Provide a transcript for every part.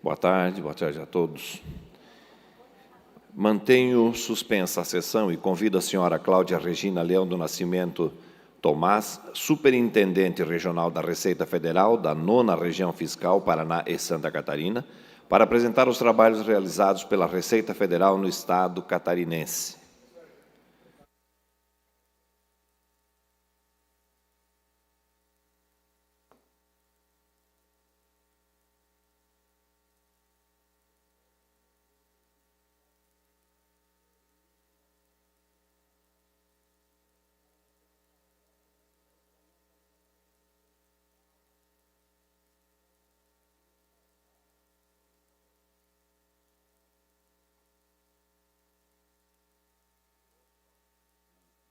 Boa tarde a todos. Mantenho suspensa a sessão e convido a senhora Cláudia Regina Leão do Nascimento Tomás, Superintendente Regional da Receita Federal da 9ª Região Fiscal, Paraná e Santa Catarina, para apresentar os trabalhos realizados pela Receita Federal no Estado catarinense.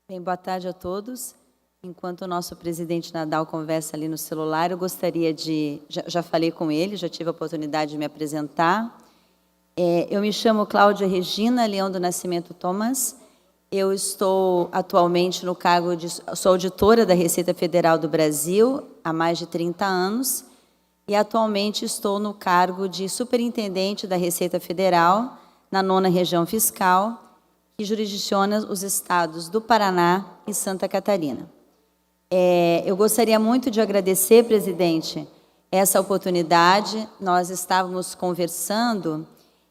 Bem, boa tarde a todos. Enquanto o nosso presidente Nadal conversa ali no celular, eu gostaria de... Já falei com ele, já tive a oportunidade de me apresentar. Eu me chamo Cláudia Regina Leão do Nascimento Thomas. Eu estou atualmente no cargo de... Sou auditora da Receita Federal do Brasil há mais de 30 anos e atualmente estou no cargo de superintendente da Receita Federal na 9ª Região Fiscal, que jurisdiciona os estados do Paraná e Santa Catarina. Eu gostaria muito de agradecer, presidente, essa oportunidade. Nós estávamos conversando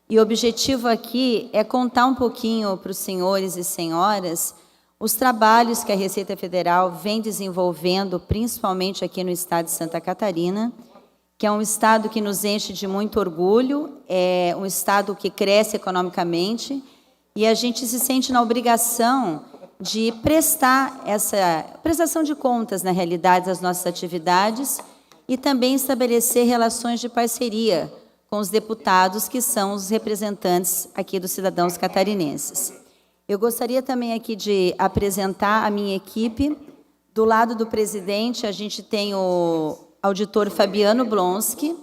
e o objetivo aqui é contar um pouquinho para os senhores e senhoras os trabalhos que a Receita Federal vem desenvolvendo, principalmente aqui no estado de Santa Catarina, que é um estado que nos enche de muito orgulho, é um estado que cresce economicamente, e a gente se sente na obrigação de prestar essa prestação de contas, na realidade, das nossas atividades e também estabelecer relações de parceria com os deputados, que são os representantes aqui dos cidadãos catarinenses. Eu gostaria também aqui de apresentar a minha equipe. Do lado do presidente, a gente tem o auditor Fabiano Blonsky,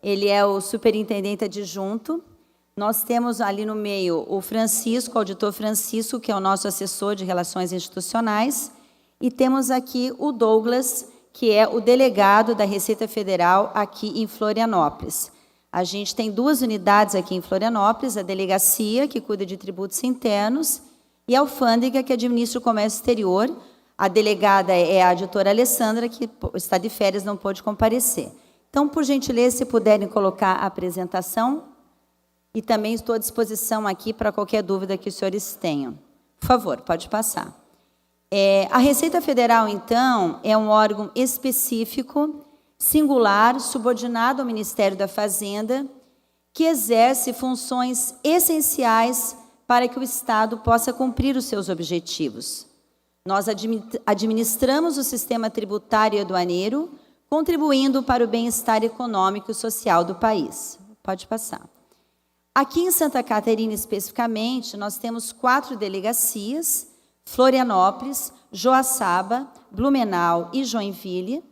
ele é o superintendente adjunto. Nós temos ali no meio o Francisco, o auditor Francisco, que é o nosso assessor de relações institucionais, e temos aqui o Douglas, que é o delegado da Receita Federal aqui em Florianópolis. A gente tem 2 unidades aqui em Florianópolis, a delegacia, que cuida de tributos internos, e a alfândega, que administra o comércio exterior. A delegada é a auditora Alessandra, que está de férias, não pôde comparecer. Então, por gentileza, se puderem colocar a apresentação. E também estou à disposição aqui para qualquer dúvida que os senhores tenham. Por favor, pode passar. A Receita Federal, então, é um órgão específico, singular, subordinado ao Ministério da Fazenda, que exerce funções essenciais para que o Estado possa cumprir os seus objetivos. Nós administramos o sistema tributário e aduaneiro, contribuindo para o bem-estar econômico e social do país. Pode passar. Aqui em Santa Catarina, especificamente, nós temos 4 delegacias: Florianópolis, Joaçaba, Blumenau e Joinville.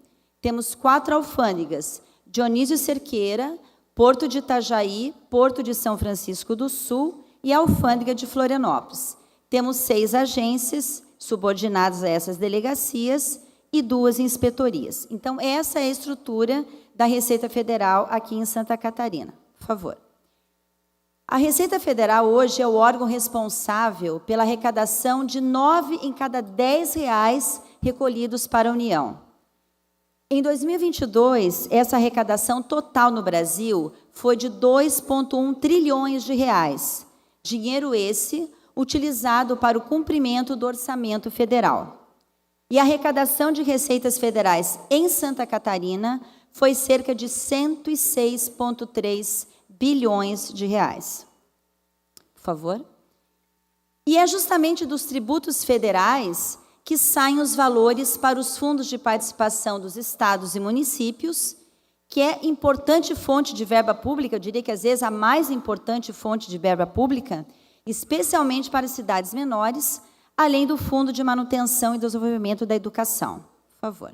Temos 4 alfândegas: Dionísio Cerqueira, Porto de Itajaí, Porto de São Francisco do Sul e a alfândega de Florianópolis. Temos 6 agências subordinadas a essas delegacias e 2 inspetorias. Então, essa é a estrutura da Receita Federal aqui em Santa Catarina. Por favor. A Receita Federal hoje é o órgão responsável pela arrecadação de 9 em cada 10 reais recolhidos para a União. Em 2022, essa arrecadação total no Brasil foi de 2,1 trilhões de reais. Dinheiro esse utilizado para o cumprimento do orçamento federal. E a arrecadação de receitas federais em Santa Catarina foi cerca de 106,3 bilhões de reais. Por favor. E é justamente dos tributos federais que saem os valores para os fundos de participação dos estados e municípios, que é importante fonte de verba pública, eu diria que às vezes a mais importante fonte de verba pública, especialmente para cidades menores, além do Fundo de Manutenção e Desenvolvimento da Educação. Por favor.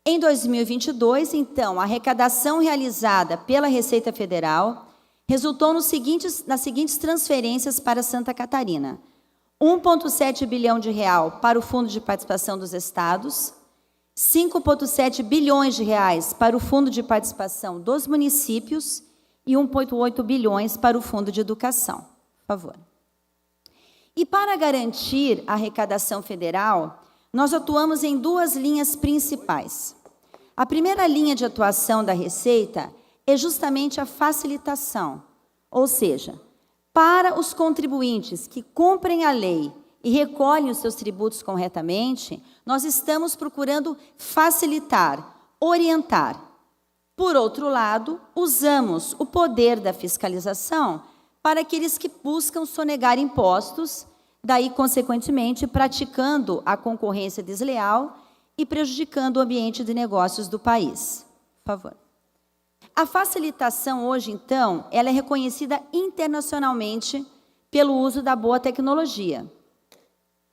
Em 2022, então, a arrecadação realizada pela Receita Federal resultou nas seguintes transferências para Santa Catarina: 1,7 bilhão de real para o Fundo de Participação dos Estados, 5,7 bilhões de reais para o Fundo de Participação dos Municípios e 1,8 bilhões para o Fundo de Educação. Por favor. E para garantir a arrecadação federal, nós atuamos em duas linhas principais. A primeira linha de atuação da Receita é justamente a facilitação, ou seja, para os contribuintes que cumprem a lei e recolhem os seus tributos corretamente, nós estamos procurando facilitar, orientar. Por outro lado, usamos o poder da fiscalização para aqueles que buscam sonegar impostos, daí, consequentemente, praticando a concorrência desleal e prejudicando o ambiente de negócios do país. Por favor. A facilitação hoje, então, ela é reconhecida internacionalmente pelo uso da boa tecnologia.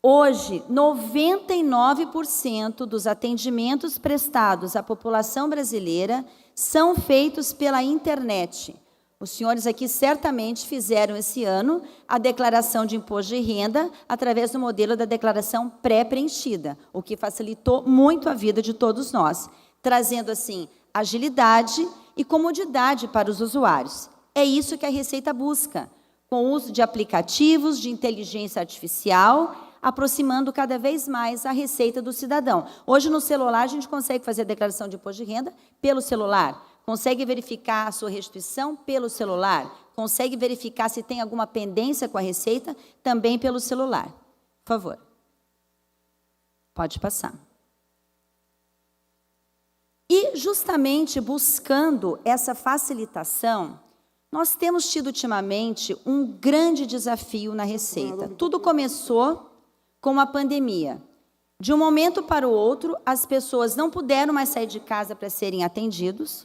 Hoje, 99% dos atendimentos prestados à população brasileira são feitos pela internet. Os senhores aqui certamente fizeram esse ano a declaração de imposto de renda através do modelo da declaração pré-preenchida, o que facilitou muito a vida de todos nós, trazendo, assim, agilidade e comodidade para os usuários. É isso que a Receita busca, com o uso de aplicativos de inteligência artificial, aproximando cada vez mais a receita do cidadão. Hoje, no celular, a gente consegue fazer a declaração de imposto de renda pelo celular, consegue verificar a sua restituição pelo celular, consegue verificar se tem alguma pendência com a Receita também pelo celular. Por favor. Pode passar. E, justamente buscando essa facilitação, nós temos tido ultimamente um grande desafio na Receita. Tudo começou com a pandemia. De um momento para o outro, as pessoas não puderam mais sair de casa para serem atendidos,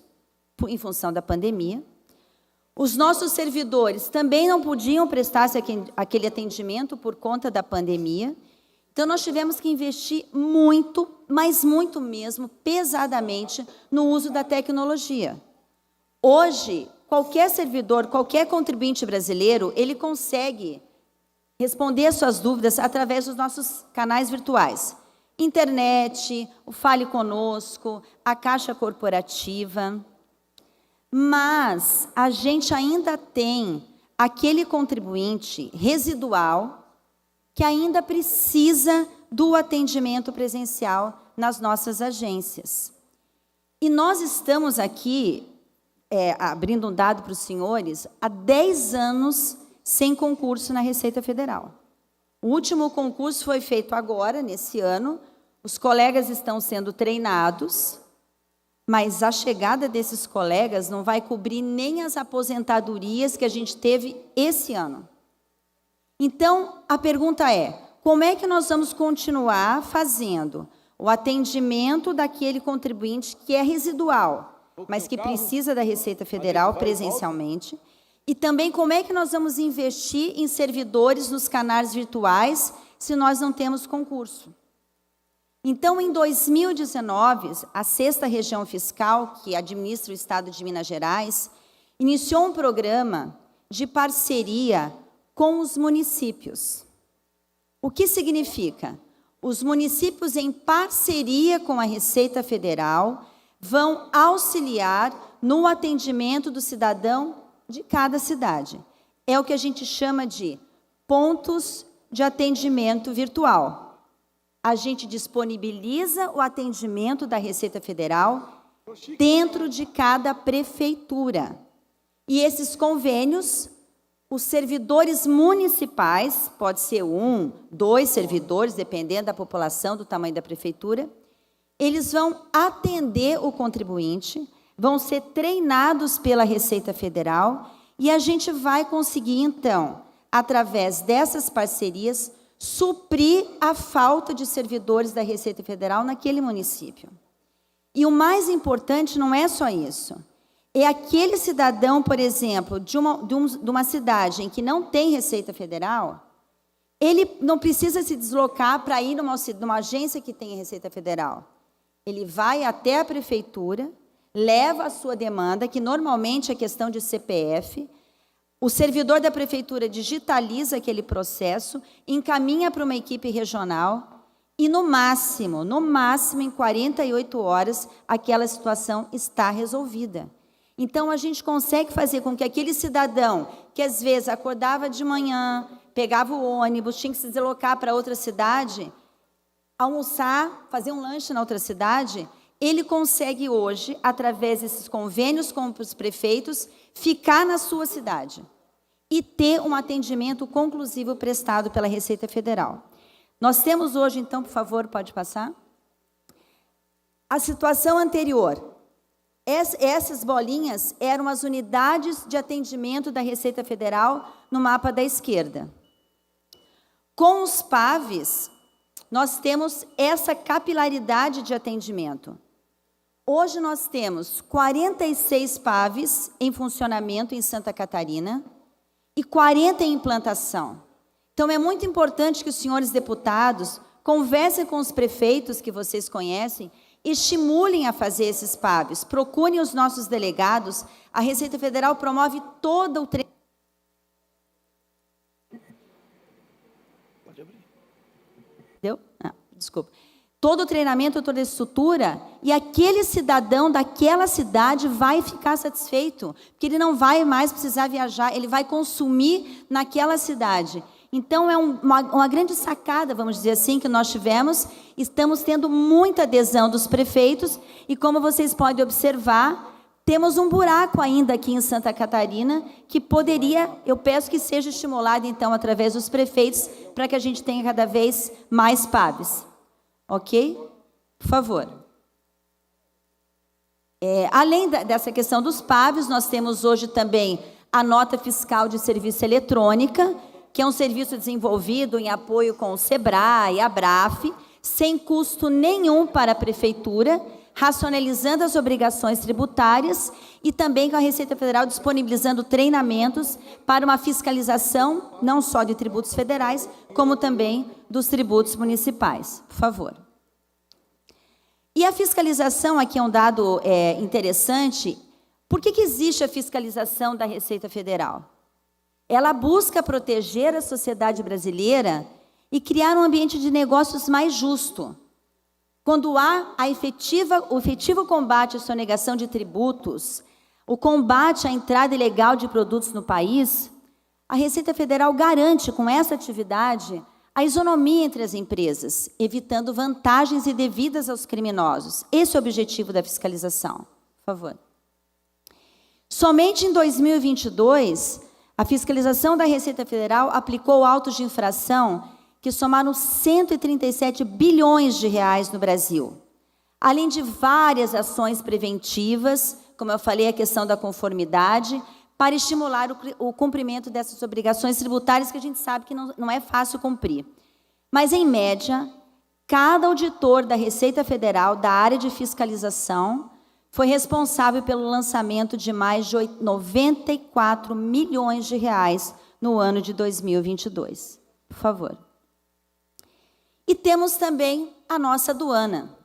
em função da pandemia. Os nossos servidores também não podiam prestar aquele atendimento por conta da pandemia. Então, nós tivemos que investir muito, mas muito mesmo, pesadamente, no uso da tecnologia. Hoje, qualquer servidor, qualquer contribuinte brasileiro, ele consegue responder suas dúvidas através dos nossos canais virtuais. Internet, o Fale Conosco, a Caixa Corporativa. Mas a gente ainda tem aquele contribuinte residual que ainda precisa do atendimento presencial nas nossas agências. E nós estamos aqui, abrindo um dado para os senhores, há 10 anos sem concurso na Receita Federal. O último concurso foi feito agora, nesse ano, os colegas estão sendo treinados, mas a chegada desses colegas não vai cobrir nem as aposentadorias que a gente teve esse ano. Então, a pergunta é, como é que nós vamos continuar fazendo o atendimento daquele contribuinte que é residual, mas que precisa da Receita Federal presencialmente? E também como é que nós vamos investir em servidores nos canais virtuais se nós não temos concurso? Então, em 2019, a 6ª Região Fiscal, que administra o Estado de Minas Gerais, iniciou um programa de parceria com os municípios. O que significa? Os municípios, em parceria com a Receita Federal, vão auxiliar no atendimento do cidadão de cada cidade. É o que a gente chama de pontos de atendimento virtual. A gente disponibiliza o atendimento da Receita Federal dentro de cada prefeitura. E esses convênios, os servidores municipais, pode ser 1, 2 servidores, dependendo da população, do tamanho da prefeitura, eles vão atender o contribuinte, vão ser treinados pela Receita Federal e a gente vai conseguir, então, através dessas parcerias, suprir a falta de servidores da Receita Federal naquele município. E o mais importante não é só isso. É aquele cidadão, por exemplo, de uma cidade em que não tem Receita Federal, ele não precisa se deslocar para ir numa agência que tem Receita Federal. Ele vai até a prefeitura, leva a sua demanda, que normalmente é questão de CPF, o servidor da prefeitura digitaliza aquele processo, encaminha para uma equipe regional e, no máximo, em 48 horas, aquela situação está resolvida. Então, a gente consegue fazer com que aquele cidadão que, às vezes, acordava de manhã, pegava o ônibus, tinha que se deslocar para outra cidade, almoçar, fazer um lanche na outra cidade, ele consegue hoje, através desses convênios com os prefeitos, ficar na sua cidade e ter um atendimento conclusivo prestado pela Receita Federal. Nós temos hoje, então, por favor, pode passar? A situação anterior. Essas bolinhas eram as unidades de atendimento da Receita Federal no mapa da esquerda. Com os PAVs, nós temos essa capilaridade de atendimento. Hoje nós temos 46 PAVs em funcionamento em Santa Catarina e 40 em implantação. Então, é muito importante que os senhores deputados conversem com os prefeitos que vocês conhecem, estimulem a fazer esses PAVs, procurem os nossos delegados. A Receita Federal promove todo o treinamento. Pode abrir. Deu? Ah, desculpa. Todo o treinamento, toda a estrutura, e aquele cidadão daquela cidade vai ficar satisfeito, porque ele não vai mais precisar viajar, ele vai consumir naquela cidade. Então, é uma grande sacada, vamos dizer assim, que nós tivemos. Estamos tendo muita adesão dos prefeitos e, como vocês podem observar, temos um buraco ainda aqui em Santa Catarina que poderia, eu peço que seja estimulado, então, através dos prefeitos, para que a gente tenha cada vez mais PAVs. Ok? Por favor. Além dessa questão dos PAVs, nós temos hoje também a nota fiscal de serviço eletrônica, que é um serviço desenvolvido em apoio com o SEBRAE e a ABRAF, sem custo nenhum para a Prefeitura, racionalizando as obrigações tributárias e também com a Receita Federal disponibilizando treinamentos para uma fiscalização, não só de tributos federais, como também dos tributos municipais. Por favor. E a fiscalização, aqui é um dado interessante. Por que existe a fiscalização da Receita Federal? Ela busca proteger a sociedade brasileira e criar um ambiente de negócios mais justo. Quando há o efetivo combate à sonegação de tributos, o combate à entrada ilegal de produtos no país, a Receita Federal garante, com essa atividade, a isonomia entre as empresas, evitando vantagens indevidas aos criminosos. Esse é o objetivo da fiscalização. Por favor. Somente em 2022, a fiscalização da Receita Federal aplicou autos de infração que somaram 137 bilhões de reais no Brasil. Além de várias ações preventivas, como eu falei, a questão da conformidade, para estimular o cumprimento dessas obrigações tributárias que a gente sabe que não é fácil cumprir. Mas, em média, cada auditor da Receita Federal da área de fiscalização foi responsável pelo lançamento de mais de 94 milhões de reais no ano de 2022. Por favor. E temos também a nossa aduana.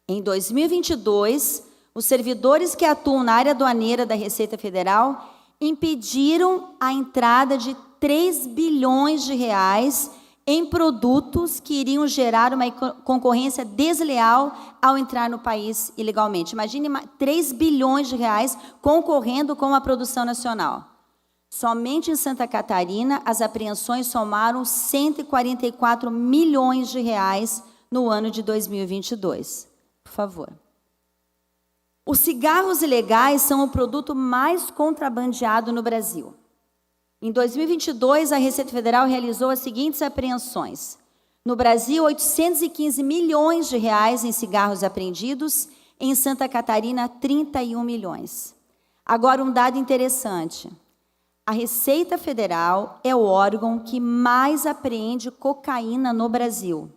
Em 2022, os servidores que atuam na área aduaneira da Receita Federal impediram a entrada de 3 bilhões de reais em produtos que iriam gerar uma concorrência desleal ao entrar no país ilegalmente. Imagine 3 bilhões de reais concorrendo com a produção nacional. Somente em Santa Catarina, as apreensões somaram 144 milhões de reais no ano de 2022. Por favor. Os cigarros ilegais são o produto mais contrabandeado no Brasil. Em 2022, a Receita Federal realizou as seguintes apreensões. No Brasil, 815 milhões de reais em cigarros apreendidos. Em Santa Catarina, 31 milhões. Agora, um dado interessante. A Receita Federal é o órgão que mais apreende cocaína no Brasil.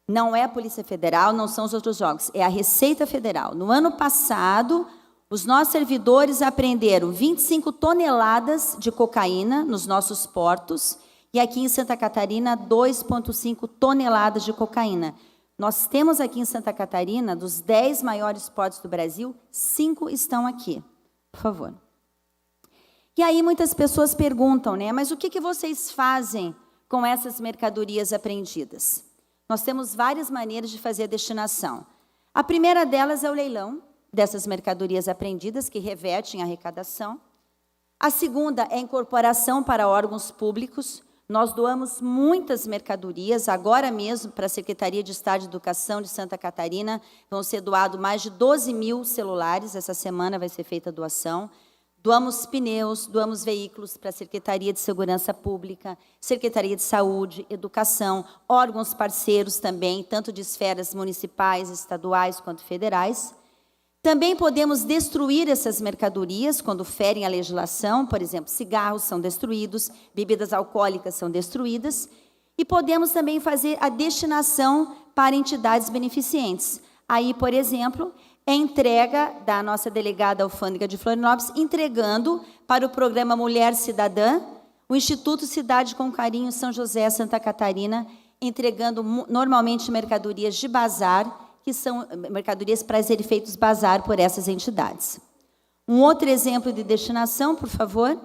Não é a Polícia Federal, não são os outros órgãos, é a Receita Federal. No ano passado, os nossos servidores apreenderam 25 toneladas de cocaína nos nossos portos e aqui em Santa Catarina, 2,5 toneladas de cocaína. Nós temos aqui em Santa Catarina, dos 10 maiores portos do Brasil, 5 estão aqui. Por favor. E aí muitas pessoas perguntam, né? Mas o que vocês fazem com essas mercadorias apreendidas? Nós temos várias maneiras de fazer a destinação. A primeira delas é o leilão, dessas mercadorias apreendidas, que revertem a arrecadação. A segunda é a incorporação para órgãos públicos. Nós doamos muitas mercadorias, agora mesmo, para a Secretaria de Estado de Educação de Santa Catarina, vão ser doados mais de 12 mil celulares, essa semana vai ser feita a doação. Doamos pneus, doamos veículos para a Secretaria de Segurança Pública, Secretaria de Saúde, Educação, órgãos parceiros também, tanto de esferas municipais, estaduais, quanto federais. Também podemos destruir essas mercadorias quando ferem a legislação, por exemplo, cigarros são destruídos, bebidas alcoólicas são destruídas, e podemos também fazer a destinação para entidades beneficentes. Aí, por exemplo, é entrega da nossa delegada alfândega de Florianópolis, entregando para o programa Mulher Cidadã, o Instituto Cidade com Carinho São José, Santa Catarina, entregando normalmente mercadorias de bazar, que são mercadorias para serem feitos bazar por essas entidades. Um outro exemplo de destinação, por favor.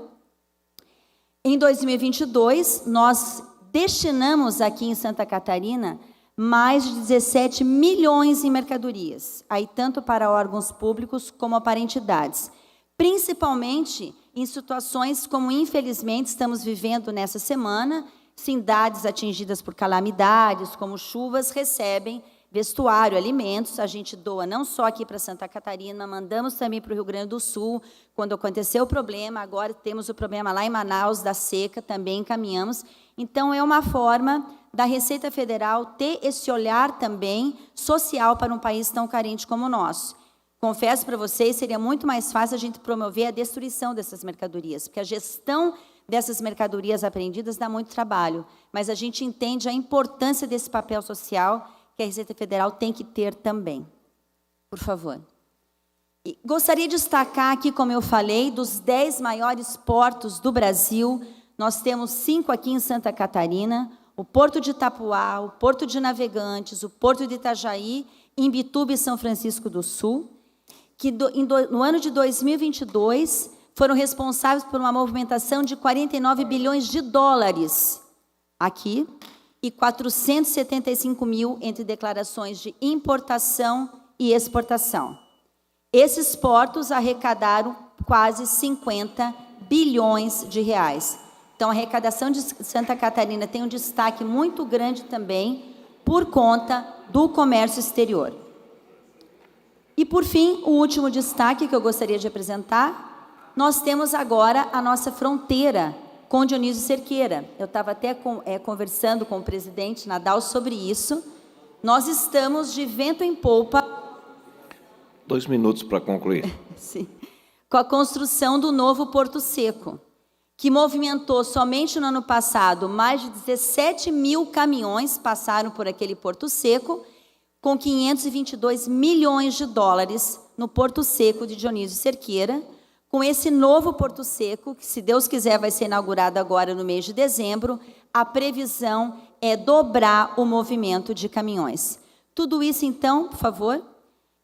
Em 2022, nós destinamos aqui em Santa Catarina mais de 17 milhões em mercadorias, aí tanto para órgãos públicos como para entidades, principalmente em situações como, infelizmente, estamos vivendo nessa semana, cidades atingidas por calamidades, como chuvas, recebem vestuário, alimentos. A gente doa não só aqui para Santa Catarina, mandamos também para o Rio Grande do Sul, quando aconteceu o problema, agora temos o problema lá em Manaus, da seca, também encaminhamos. Então, é uma forma da Receita Federal ter esse olhar também social para um país tão carente como o nosso. Confesso para vocês, seria muito mais fácil a gente promover a destruição dessas mercadorias, porque a gestão dessas mercadorias apreendidas dá muito trabalho, mas a gente entende a importância desse papel social que a Receita Federal tem que ter também. Por favor. E gostaria de destacar aqui, como eu falei, dos 10 maiores portos do Brasil, nós temos 5 aqui em Santa Catarina, o Porto de Itapuá, o Porto de Navegantes, o Porto de Itajaí, Imbituba e São Francisco do Sul, que no ano de 2022 foram responsáveis por uma movimentação de 49 bilhões de dólares aqui, e 475 mil entre declarações de importação e exportação. Esses portos arrecadaram quase 50 bilhões de reais. Então, a arrecadação de Santa Catarina tem um destaque muito grande também por conta do comércio exterior. E, por fim, o último destaque que eu gostaria de apresentar, nós temos agora a nossa fronteira com Dionísio Cerqueira. Eu estava até conversando com o presidente Nadal sobre isso. Nós estamos de vento em polpa. 2 minutos para concluir. Sim. Com a construção do novo Porto Seco, que movimentou somente no ano passado mais de 17 mil caminhões passaram por aquele Porto Seco, com 522 milhões de dólares no Porto Seco de Dionísio Cerqueira. Com esse novo Porto Seco, que, se Deus quiser, vai ser inaugurado agora no mês de dezembro, a previsão é dobrar o movimento de caminhões. Tudo isso, então, por favor,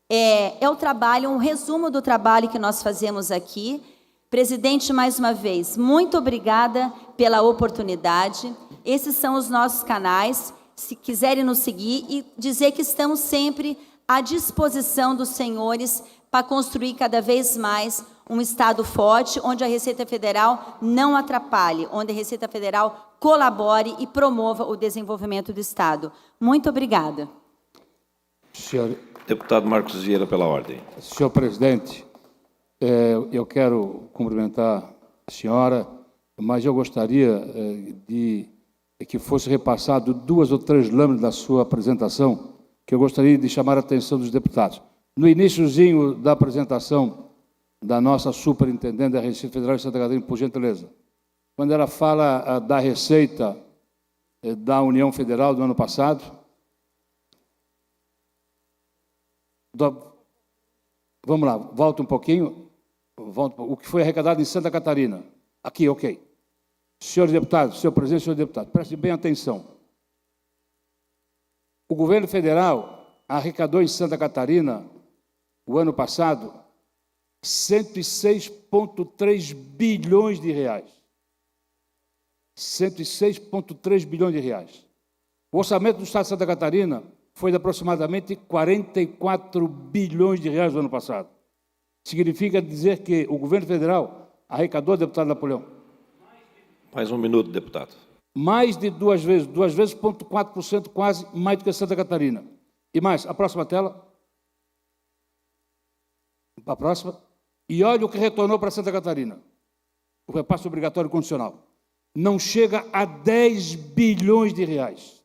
é o trabalho, um resumo do trabalho que nós fazemos aqui. Presidente, mais uma vez, muito obrigada pela oportunidade. Esses são os nossos canais, se quiserem nos seguir, e dizer que estamos sempre à disposição dos senhores para construir cada vez mais um Estado forte, onde a Receita Federal não atrapalhe, onde a Receita Federal colabore e promova o desenvolvimento do Estado. Muito obrigada. Deputado Marcos Vieira, pela ordem. Senhor presidente, eu quero cumprimentar a senhora, mas eu gostaria de que fosse repassado 2 ou 3 lâminas da sua apresentação, que eu gostaria de chamar a atenção dos deputados. No iniciozinho da apresentação da nossa superintendente da Receita Federal de Santa Catarina, por gentileza, quando ela fala da receita da União Federal do ano passado, vamos lá, volta um pouquinho, o que foi arrecadado em Santa Catarina. Aqui, ok. Senhores deputados, senhor presidente, senhor deputado, prestem bem atenção. O governo federal arrecadou em Santa Catarina, o ano passado, 106,3 bilhões de reais. 106,3 bilhões de reais. O orçamento do Estado de Santa Catarina foi de aproximadamente 44 bilhões de reais no ano passado. significa dizer que o governo federal arrecadou, deputado Napoleão, Mais um minuto, deputado. mais de 2 vezes, 0,4% quase, mais do que Santa Catarina. E mais, a próxima tela. A próxima. E olha o que retornou para Santa Catarina. O repasse obrigatório condicional. Não chega a 10 bilhões de reais.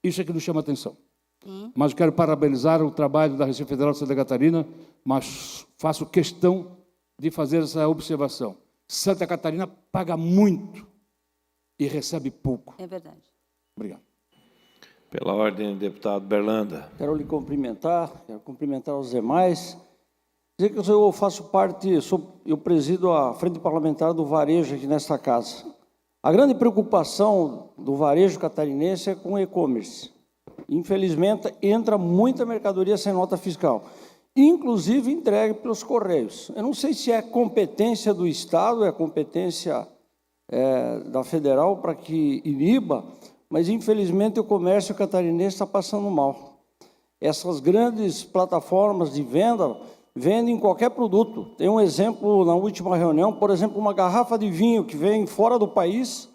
Isso é que nos chama a atenção. Mas eu quero parabenizar o trabalho da Receita Federal de Santa Catarina, mas faço questão de fazer essa observação. Santa Catarina paga muito e recebe pouco. É verdade. Obrigado. Pela ordem, deputado Berlanda. Quero lhe cumprimentar, quero cumprimentar os demais. Dizer que eu faço parte, eu presido a Frente Parlamentar do Varejo aqui nesta casa. A grande preocupação do varejo catarinense é com o e-commerce. Infelizmente, entra muita mercadoria sem nota fiscal, inclusive entregue pelos Correios. Eu não sei se é competência do Estado, é competência da Federal para que iniba, mas, infelizmente, o comércio catarinense está passando mal. Essas grandes plataformas de venda vendem qualquer produto. Tem um exemplo na última reunião, por exemplo, uma garrafa de vinho que vem fora do país,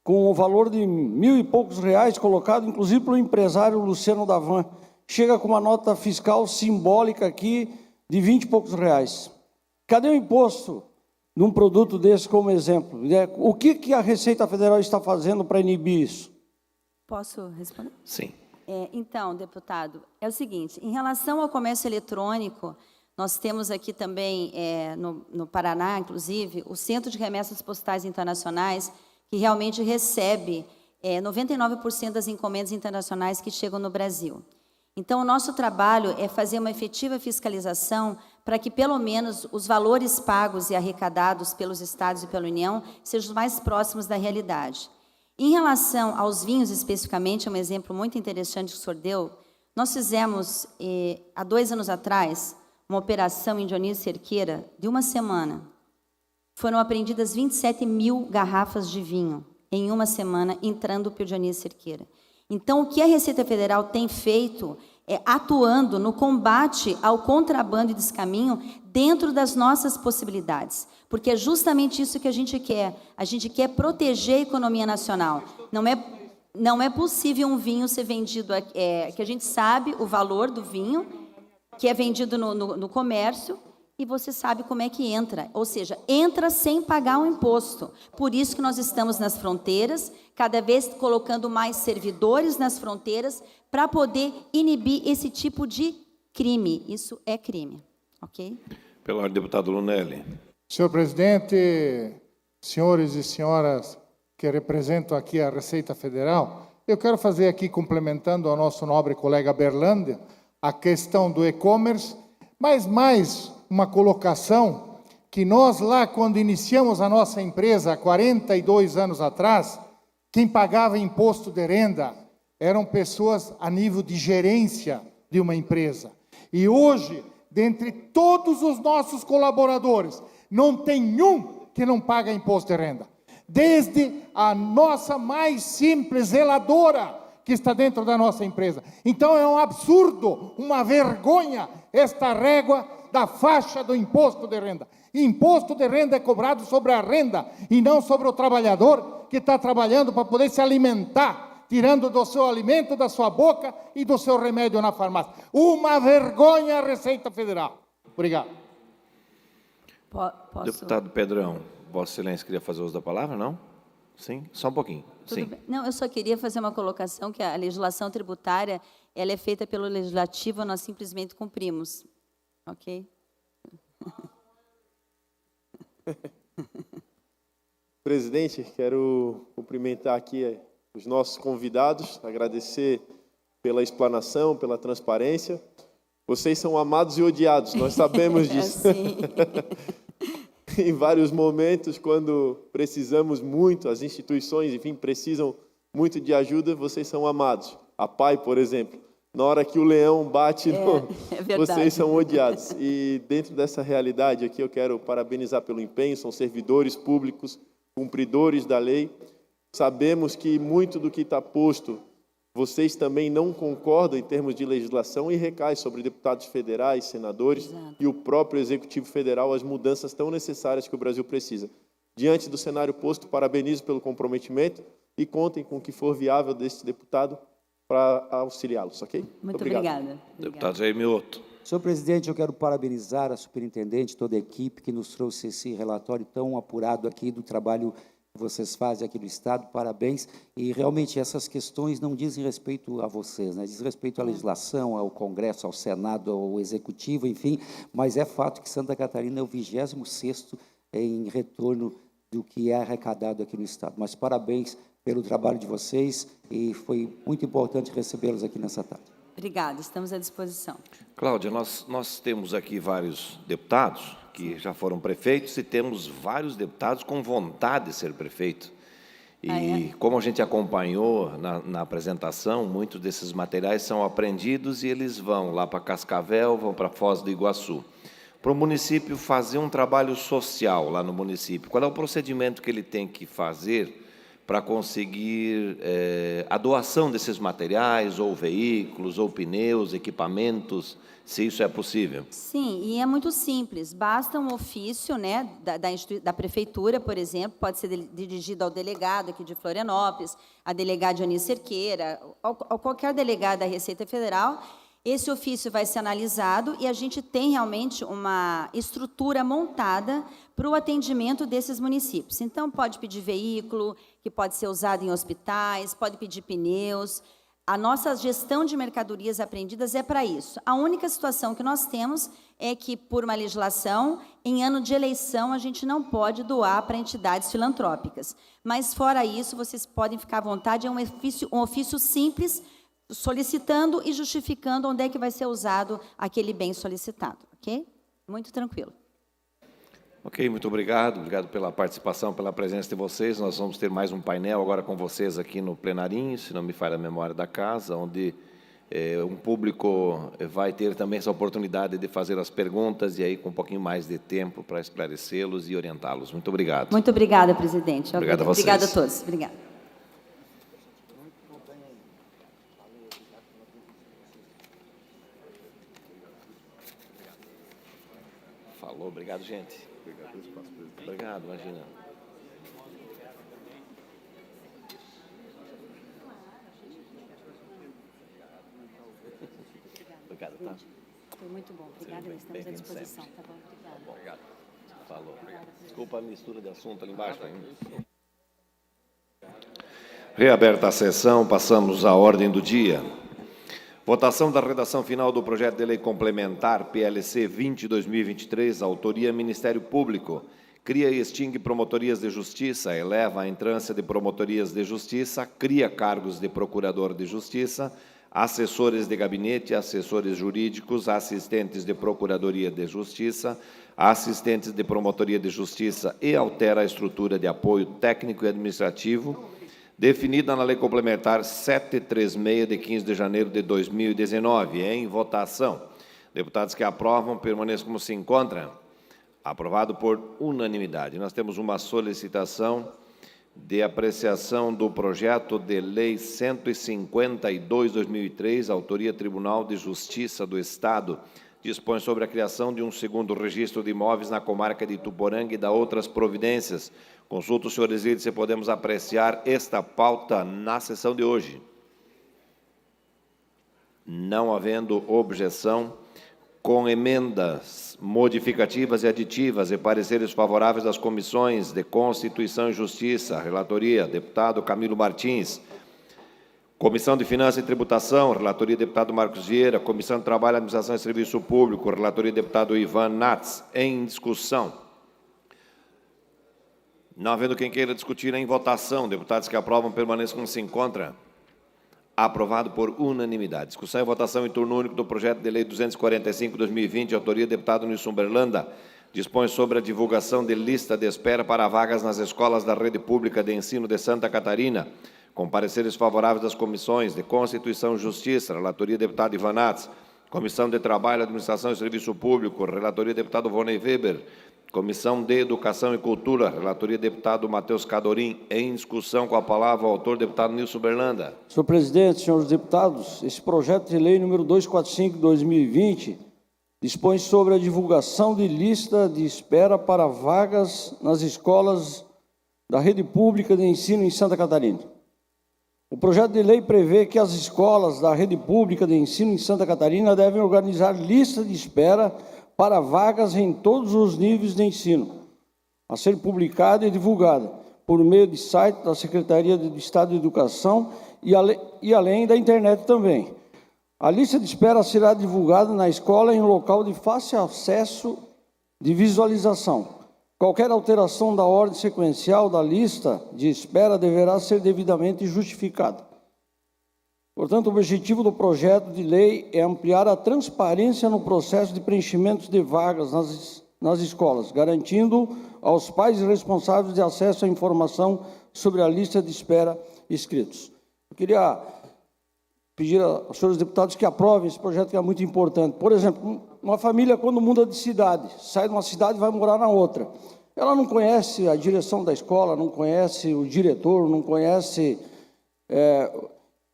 com o valor de R$1.000 e poucos colocado, inclusive pelo empresário Luciano Davan, chega com uma nota fiscal simbólica aqui de R$20 e poucos. Cadê o imposto num produto desse como exemplo? O que a Receita Federal está fazendo para inibir isso? Posso responder? Sim. Então, deputado, é o seguinte, em relação ao comércio eletrônico, nós temos aqui também, no Paraná, inclusive, o Centro de Remessas Postais Internacionais, que realmente recebe 99% das encomendas internacionais que chegam no Brasil. Então, o nosso trabalho é fazer uma efetiva fiscalização para que, pelo menos, os valores pagos e arrecadados pelos estados e pela União sejam os mais próximos da realidade. Em relação aos vinhos, especificamente, é um exemplo muito interessante que o senhor deu. Nós fizemos, há 2 anos atrás, uma operação em Dionísio Cerqueira de uma semana. Foram apreendidas 27.000 garrafas de vinho em uma semana, entrando pelo Dionísio Cerqueira. Então, o que a Receita Federal tem feito é atuando no combate ao contrabando e descaminho dentro das nossas possibilidades, porque é justamente isso que a gente quer. A gente quer proteger a economia nacional. Não é possível um vinho ser vendido, que a gente sabe o valor do vinho, que é vendido no comércio, e você sabe como é que entra, ou seja, entra sem pagar um imposto. Por isso que nós estamos nas fronteiras, cada vez colocando mais servidores nas fronteiras, para poder inibir esse tipo de crime. Isso é crime, ok? Pela ordem, deputado Lunelli. Senhor presidente, senhores e senhoras que representam aqui a Receita Federal, eu quero fazer aqui, complementando ao nosso nobre colega Berlanda, a questão do e-commerce, mas mais uma colocação que nós lá, quando iniciamos a nossa empresa, há 42 anos atrás, quem pagava imposto de renda eram pessoas a nível de gerência de uma empresa. E hoje, dentre todos os nossos colaboradores, não tem um que não paga imposto de renda. Desde a nossa mais simples zeladora, que está dentro da nossa empresa. Então é um absurdo, uma vergonha, esta régua da faixa do imposto de renda. Imposto de renda é cobrado sobre a renda e não sobre o trabalhador que está trabalhando para poder se alimentar, tirando do seu alimento, da sua boca e do seu remédio na farmácia. Uma vergonha a Receita Federal. Obrigado. Posso? Deputado Pedrão, Vossa Excelência queria fazer uso da palavra, não? Sim? Só um pouquinho. Sim. Não, eu só queria fazer uma colocação que a legislação tributária ela é feita pelo Legislativo, nós simplesmente cumprimos. Ok? Presidente, quero cumprimentar aqui os nossos convidados, agradecer pela explanação, pela transparência. Vocês são amados e odiados, nós sabemos disso. Em vários momentos, quando precisamos muito, as instituições, enfim, precisam muito de ajuda, vocês são amados. A PAI, por exemplo, na hora que o leão bate, vocês são odiados. E dentro dessa realidade aqui, eu quero parabenizar pelo empenho, são servidores públicos, cumpridores da lei. Sabemos que muito do que está posto vocês também não concordam em termos de legislação e recai sobre deputados federais, senadores e o próprio Executivo Federal as mudanças tão necessárias que o Brasil precisa. Diante do cenário posto, parabenizo pelo comprometimento e contem com o que for viável deste deputado para auxiliá-los, ok? Muito obrigada. Deputado Jair Mioto. Senhor presidente, eu quero parabenizar a superintendente, toda a equipe que nos trouxe esse relatório tão apurado aqui do trabalho que vocês fazem aqui no Estado. Parabéns. E, realmente, essas questões não dizem respeito a vocês, né? Diz respeito à legislação, ao Congresso, ao Senado, ao Executivo, enfim, mas é fato que Santa Catarina é o 26º em retorno do que é arrecadado aqui no Estado. Mas parabéns pelo trabalho de vocês e foi muito importante recebê-los aqui nessa tarde. Obrigada, estamos à disposição. Cláudia, nós temos aqui vários deputados que já foram prefeitos e temos vários deputados com vontade de ser prefeito. E como a gente acompanhou na apresentação, muitos desses materiais são apreendidos e eles vão lá para Cascavel, vão para Foz do Iguaçu. Para o município fazer um trabalho social lá no município, qual é o procedimento que ele tem que fazer para conseguir a doação desses materiais, ou veículos, ou pneus, equipamentos, se isso é possível? Sim, e é muito simples. Basta um ofício, né, da prefeitura, por exemplo, pode ser dirigido ao delegado aqui de Florianópolis, a delegada Diony Cerqueira, ou qualquer delegado da Receita Federal. Esse ofício vai ser analisado e a gente tem realmente uma estrutura montada para o atendimento desses municípios. Então, pode pedir veículo, que pode ser usado em hospitais, pode pedir pneus. A nossa gestão de mercadorias apreendidas é para isso. A única situação que nós temos é que, por uma legislação, em ano de eleição, a gente não pode doar para entidades filantrópicas. Mas, fora isso, vocês podem ficar à vontade, é um ofício simples, solicitando e justificando onde é que vai ser usado aquele bem solicitado, ok? Muito tranquilo. Ok, muito obrigado. Obrigado pela participação, pela presença de vocês. Nós vamos ter mais um painel agora com vocês aqui no plenarinho, se não me falha a memória da casa, onde um público vai ter também essa oportunidade de fazer as perguntas e aí com um pouquinho mais de tempo para esclarecê-los e orientá-los. Muito obrigado. Muito obrigada, presidente. Obrigado a vocês. Obrigada a todos. Obrigada. Falou, obrigado, gente. Obrigado, imagina. Obrigado, tá? Foi muito bom. Obrigada, estamos à disposição. Tá bom, obrigada. Bom, obrigado. Falou. Desculpa a mistura de assunto ali embaixo ainda. Reaberta a sessão, passamos à ordem do dia. Votação da redação final do projeto de lei complementar PLC 20/2023, autoria Ministério Público. Cria e extingue promotorias de justiça, eleva a entrância de promotorias de justiça, cria cargos de procurador de justiça, assessores de gabinete, assessores jurídicos, assistentes de procuradoria de justiça, assistentes de promotoria de justiça e altera a estrutura de apoio técnico e administrativo, definida na Lei Complementar 736, de 15 de janeiro de 2019. Em votação. Deputados que aprovam, permaneçam como se encontram. Aprovado por unanimidade. Nós temos uma solicitação de apreciação do projeto de lei 152/2003, autoria Tribunal de Justiça do Estado, dispõe sobre a criação de um segundo registro de imóveis na comarca de Ituporanga e da outras providências. Consulto os senhores líderes se podemos apreciar esta pauta na sessão de hoje. Não havendo objeção, com emendas modificativas e aditivas e pareceres favoráveis das comissões de Constituição e Justiça, relatoria, deputado Camilo Martins, Comissão de Finanças e Tributação, relatoria, deputado Marcos Vieira, Comissão de Trabalho, Administração e Serviço Público, relatoria, deputado Ivan Nats, em discussão. Não havendo quem queira discutir, em votação, deputados que aprovam permaneçam como se encontra. Aprovado por unanimidade. Discussão e votação em turno único do projeto de lei 245/2020, autoria deputado Nilson Berlanda, dispõe sobre a divulgação de lista de espera para vagas nas escolas da rede pública de ensino de Santa Catarina, com pareceres favoráveis das comissões de Constituição e Justiça, relatoria deputado Ivan Nats, Comissão de Trabalho, Administração e Serviço Público, relatoria deputado Vonei Weber, Comissão de Educação e Cultura, relatoria deputado Matheus Cadorim. Em discussão, com a palavra o autor, deputado Nilson Berlanda. Senhor presidente, senhores deputados, esse projeto de lei número 245/2020 dispõe sobre a divulgação de lista de espera para vagas nas escolas da rede pública de ensino em Santa Catarina. O projeto de lei prevê que as escolas da rede pública de ensino em Santa Catarina devem organizar lista de espera para vagas em todos os níveis de ensino, a ser publicada e divulgada por meio de site da Secretaria de Estado de Educação e além da internet também. A lista de espera será divulgada na escola em um local de fácil acesso de visualização. Qualquer alteração da ordem sequencial da lista de espera deverá ser devidamente justificada. Portanto, o objetivo do projeto de lei é ampliar a transparência no processo de preenchimento de vagas nas escolas, garantindo aos pais responsáveis de acesso à informação sobre a lista de espera inscritos. Eu queria pedir aos senhores deputados que aprovem esse projeto, que é muito importante. Por exemplo, uma família, quando muda de cidade, sai de uma cidade e vai morar na outra, ela não conhece a direção da escola, não conhece o diretor, não conhece...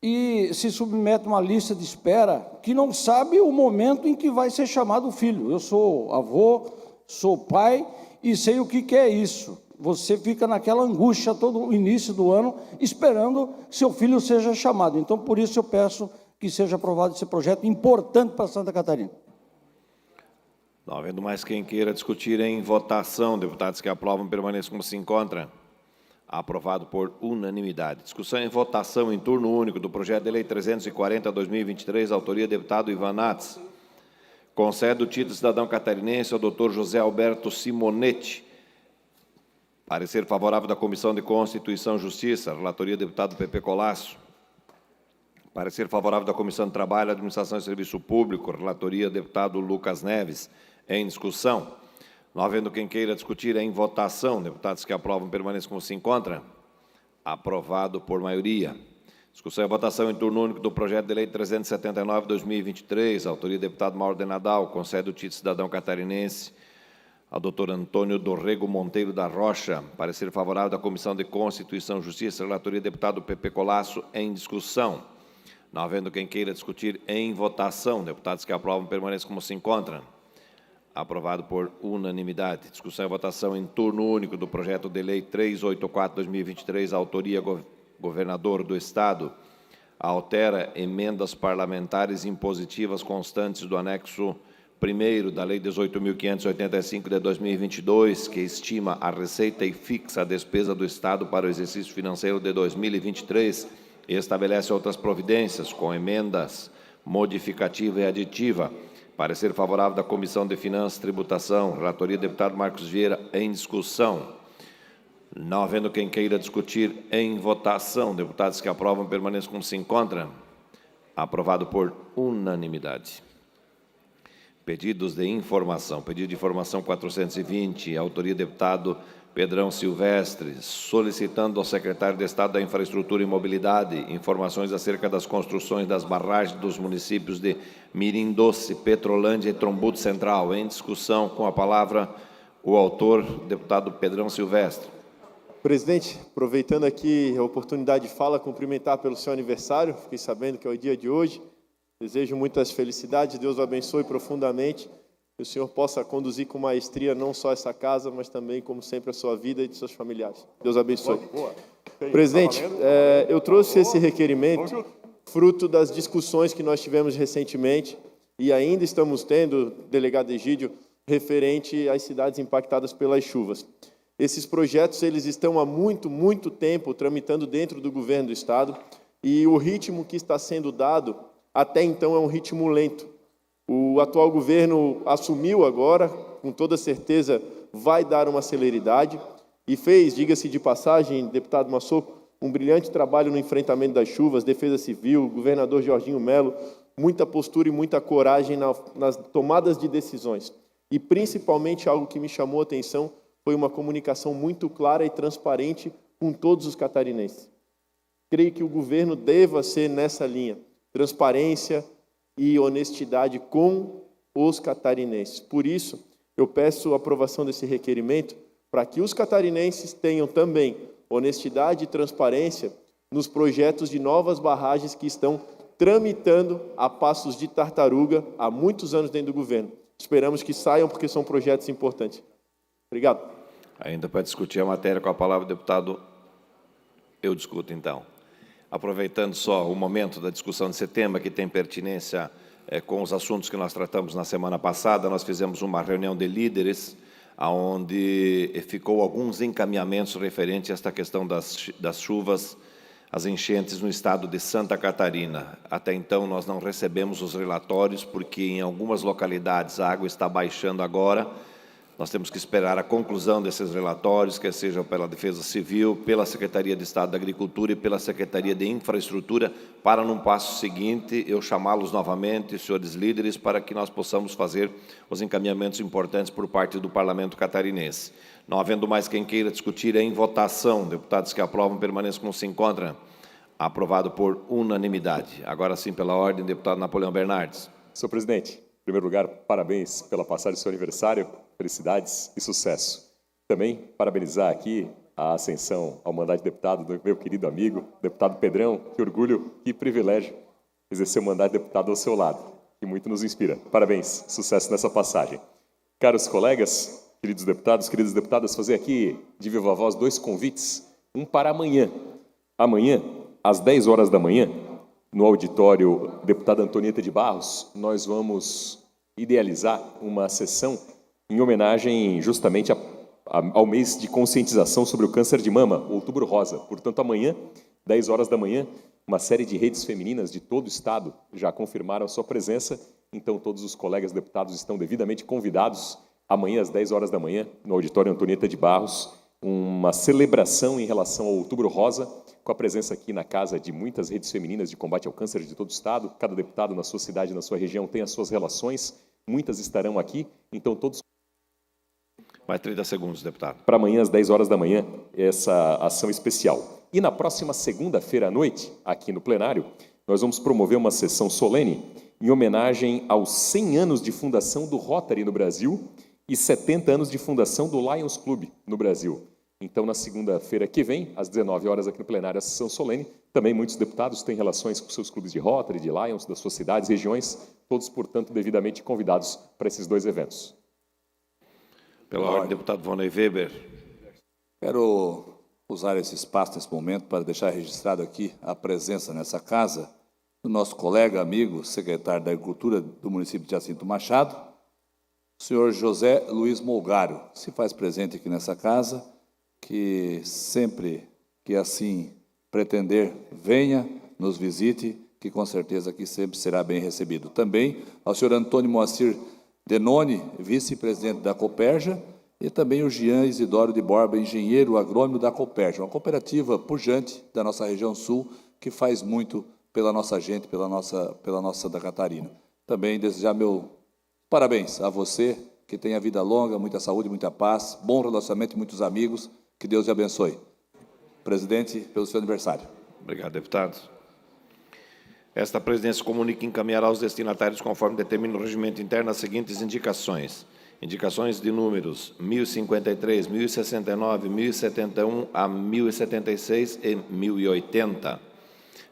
e se submete a uma lista de espera que não sabe o momento em que vai ser chamado o filho. Eu sou avô, sou pai e sei o que é isso. Você fica naquela angústia todo o início do ano esperando que seu filho seja chamado. Então, por isso eu peço que seja aprovado esse projeto importante para Santa Catarina. Não havendo mais quem queira discutir em votação, deputados que aprovam permaneçam como se encontram. Aprovado por unanimidade. Discussão em votação em turno único do projeto de lei 340/2023, autoria deputado Ivan Nats. Concede o título de cidadão catarinense ao doutor José Alberto Simonetti. Parecer favorável da Comissão de Constituição e Justiça, relatoria deputado Pepe Colasso. Parecer favorável da Comissão de Trabalho, Administração e Serviço Público, relatoria deputado Lucas Neves. Em discussão. Não havendo quem queira discutir em votação, deputados que aprovam permaneçam como se encontram. Aprovado por maioria. Discussão e votação em turno único do projeto de lei 379/2023, autoria deputado Mauro de Nadal, concede o título de cidadão catarinense ao doutor Antônio Dorrego Monteiro da Rocha. Parecer favorável da Comissão de Constituição e Justiça, relatoria deputado Pepe Colasso. Em discussão. Não havendo quem queira discutir em votação, deputados que aprovam permaneçam como se encontram. Aprovado por unanimidade. Discussão e votação em turno único do projeto de lei 384/2023, autoria governador do Estado, altera emendas parlamentares impositivas constantes do anexo 1º da Lei 18.585 de 2022, que estima a receita e fixa a despesa do Estado para o exercício financeiro de 2023 e estabelece outras providências, com emendas modificativa e aditiva. Parecer favorável da Comissão de Finanças e Tributação, relatoria deputado Marcos Vieira. Em discussão. Não havendo quem queira discutir em votação, deputados que aprovam permaneçam como se encontram. Aprovado por unanimidade. Pedidos de informação. Pedido de informação 420, autoria deputado Pedrão Silvestre, solicitando ao secretário de Estado da Infraestrutura e Mobilidade informações acerca das construções das barragens dos municípios de Mirim Doce, Petrolândia e Trombudo Central. Em discussão, com a palavra o autor, deputado Pedrão Silvestre. Presidente, aproveitando aqui a oportunidade de fala, cumprimentar pelo seu aniversário. Fiquei sabendo que é o dia de hoje. Desejo muitas felicidades, Deus o abençoe profundamente. Que o senhor possa conduzir com maestria não só essa casa, mas também, como sempre, a sua vida e de seus familiares. Deus abençoe. Presidente, eu trouxe esse requerimento fruto das discussões que nós tivemos recentemente e ainda estamos tendo, delegado Egídio, referente às cidades impactadas pelas chuvas. Esses projetos eles estão há muito tempo tramitando dentro do governo do Estado e o ritmo que está sendo dado até então é um ritmo lento. O atual governo assumiu agora, com toda certeza vai dar uma celeridade e fez, diga-se de passagem, deputado Massoco, um brilhante trabalho no enfrentamento das chuvas, Defesa Civil, governador Jorginho Melo, muita postura e muita coragem nas tomadas de decisões. E principalmente algo que me chamou a atenção foi uma comunicação muito clara e transparente com todos os catarinenses. Creio que o governo deva ser nessa linha, transparência e honestidade com os catarinenses. Por isso, eu peço a aprovação desse requerimento para que os catarinenses tenham também honestidade e transparência nos projetos de novas barragens que estão tramitando a passos de tartaruga há muitos anos dentro do governo. Esperamos que saiam, porque são projetos importantes. Obrigado. Ainda para discutir a matéria com a palavra, deputado, eu discuto então. Aproveitando só o momento da discussão desse tema, que tem pertinência com os assuntos que nós tratamos na semana passada, nós fizemos uma reunião de líderes, onde ficou alguns encaminhamentos referentes a esta questão das chuvas, as enchentes no estado de Santa Catarina. Até então, nós não recebemos os relatórios, porque em algumas localidades a água está baixando agora. Nós temos que esperar a conclusão desses relatórios, quer seja pela Defesa Civil, pela Secretaria de Estado da Agricultura e pela Secretaria de Infraestrutura, para, num passo seguinte, eu chamá-los novamente, senhores líderes, para que nós possamos fazer os encaminhamentos importantes por parte do Parlamento catarinense. Não havendo mais quem queira discutir, em votação. Deputados que aprovam, permaneçam como se encontram. Aprovado por unanimidade. Agora sim, pela ordem, deputado Napoleão Bernardes. Senhor presidente, em primeiro lugar, parabéns pela passagem do seu aniversário, felicidades e sucesso. Também parabenizar aqui a ascensão ao mandato de deputado do meu querido amigo, deputado Pedrão. Que orgulho, que privilégio exercer o mandato de deputado ao seu lado, que muito nos inspira. Parabéns, sucesso nessa passagem. Caros colegas, queridas deputadas, fazer aqui de viva voz 2 convites, um para amanhã. Amanhã, às 10 horas da manhã, no auditório Deputada Antonieta de Barros, nós vamos idealizar uma sessão em homenagem justamente ao mês de conscientização sobre o câncer de mama, Outubro Rosa. Portanto, amanhã, 10 horas da manhã, uma série de redes femininas de todo o Estado já confirmaram a sua presença, então todos os colegas deputados estão devidamente convidados. Amanhã, às 10 horas da manhã, no auditório Antonieta de Barros, uma celebração em relação ao Outubro Rosa, com a presença aqui na casa de muitas redes femininas de combate ao câncer de todo o Estado. Cada deputado na sua cidade, na sua região, tem as suas relações, muitas estarão aqui, então todos... Mais 30 segundos, deputado. Para amanhã, às 10 horas da manhã, essa ação especial. E na próxima segunda-feira à noite, aqui no plenário, nós vamos promover uma sessão solene em homenagem aos 100 anos de fundação do Rotary no Brasil e 70 anos de fundação do Lions Club no Brasil. Então, na segunda-feira que vem, às 19 horas, aqui no plenário, a sessão solene. Também muitos deputados têm relações com seus clubes de Rotary, de Lions, das suas cidades, regiões, todos, portanto, devidamente convidados para esses 2 eventos. Pela ordem, deputado Vonei Weber. Quero usar esse espaço, nesse momento, para deixar registrado aqui a presença nessa casa do nosso colega, amigo, secretário da Agricultura do município de Jacinto Machado, o senhor José Luiz Molgário, se faz presente aqui nessa casa, que sempre que assim pretender, venha, nos visite, que com certeza aqui sempre será bem recebido. Também ao senhor Antônio Moacir Denoni, vice-presidente da Coperja, e também o Jean Isidoro de Borba, engenheiro agrônomo da Coperja, uma cooperativa pujante da nossa região sul, que faz muito pela nossa gente, pela nossa Santa Catarina. Também desejar meu parabéns a você, que tenha vida longa, muita saúde, muita paz, bom relacionamento e muitos amigos, que Deus te abençoe. Presidente, pelo seu aniversário. Obrigado, deputado. Esta presidência comunica e encaminhará aos destinatários, conforme determina o regimento interno, as seguintes indicações. Indicações de números 1053, 1069, 1071 a 1076 e 1080.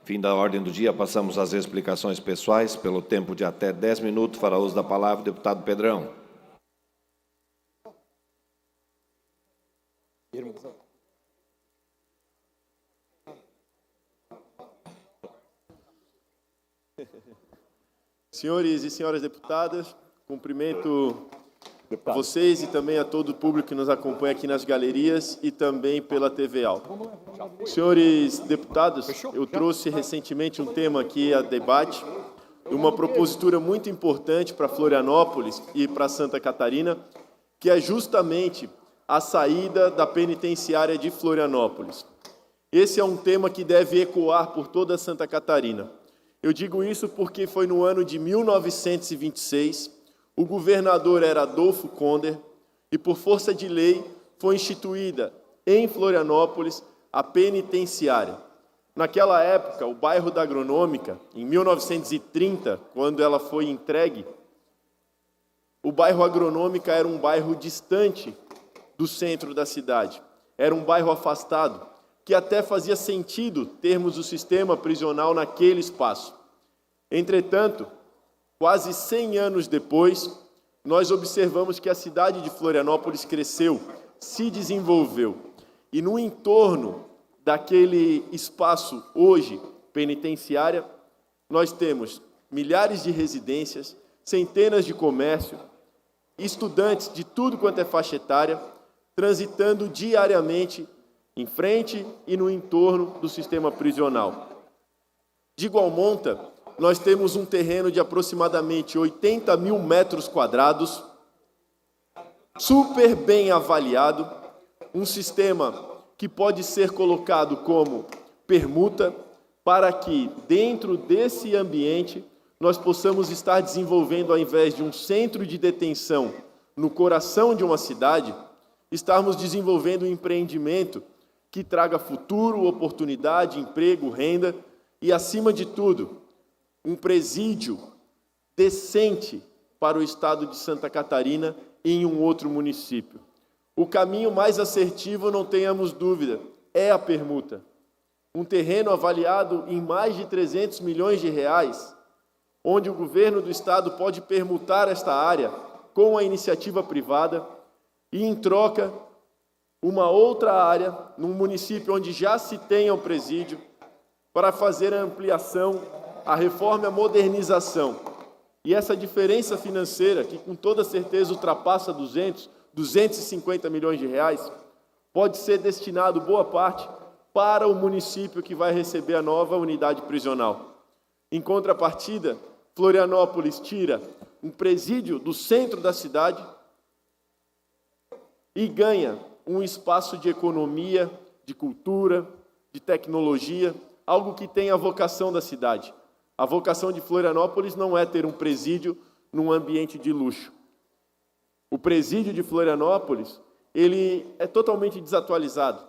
Fim da ordem do dia, passamos às explicações pessoais. Pelo tempo de até 10 minutos, fará uso da palavra o deputado Pedrão. Senhores e senhoras deputadas, cumprimento a vocês e também a todo o público que nos acompanha aqui nas galerias e também pela TV Alto. Senhores deputados, eu trouxe recentemente um tema aqui a debate, uma propositura muito importante para Florianópolis e para Santa Catarina, que é justamente a saída da penitenciária de Florianópolis. Esse é um tema que deve ecoar por toda Santa Catarina. Eu digo isso porque foi no ano de 1926, o governador era Adolfo Konder, e por força de lei foi instituída em Florianópolis a penitenciária. Naquela época, o bairro da Agronômica, em 1930, quando ela foi entregue, o bairro Agronômica era um bairro distante do centro da cidade. Era um bairro afastado, que até fazia sentido termos o sistema prisional naquele espaço. Entretanto, quase 100 anos depois, nós observamos que a cidade de Florianópolis cresceu, se desenvolveu. E no entorno daquele espaço, hoje, penitenciária, nós temos milhares de residências, centenas de comércios, estudantes de tudo quanto é faixa etária, transitando diariamente em frente e no entorno do sistema prisional. De igual monta, nós temos um terreno de aproximadamente 80 mil metros quadrados, super bem avaliado, um sistema que pode ser colocado como permuta, para que, dentro desse ambiente, nós possamos estar desenvolvendo, ao invés de um centro de detenção no coração de uma cidade, estarmos desenvolvendo um empreendimento que traga futuro, oportunidade, emprego, renda e, acima de tudo, um presídio decente para o estado de Santa Catarina em um outro município. O caminho mais assertivo, não tenhamos dúvida, é a permuta. Um terreno avaliado em mais de 300 milhões de reais, onde o governo do estado pode permutar esta área com a iniciativa privada e, em troca, uma outra área, num município onde já se tenha um presídio, para fazer a ampliação, a reforma e a modernização. E essa diferença financeira, que com toda certeza ultrapassa 250 milhões de reais, pode ser destinado boa parte para o município que vai receber a nova unidade prisional. Em contrapartida, Florianópolis tira um presídio do centro da cidade e ganha um espaço de economia, de cultura, de tecnologia, algo que tem a vocação da cidade. A vocação de Florianópolis não é ter um presídio num ambiente de luxo. O presídio de Florianópolis, ele é totalmente desatualizado.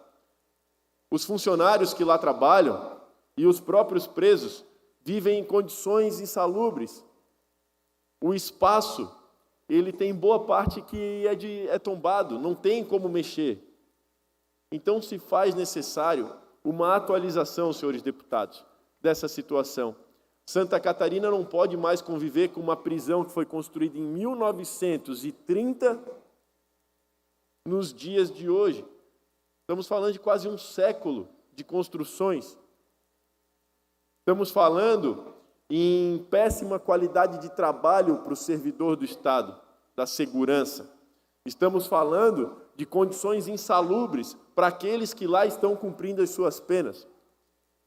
Os funcionários que lá trabalham e os próprios presos vivem em condições insalubres. O espaço, ele tem boa parte que é tombado, não tem como mexer. Então se faz necessário uma atualização, senhores deputados, dessa situação. Santa Catarina não pode mais conviver com uma prisão que foi construída em 1930 nos dias de hoje. Estamos falando de quase um século de construções. Estamos falando em péssima qualidade de trabalho para o servidor do Estado, da segurança. Estamos falando de condições insalubres para aqueles que lá estão cumprindo as suas penas.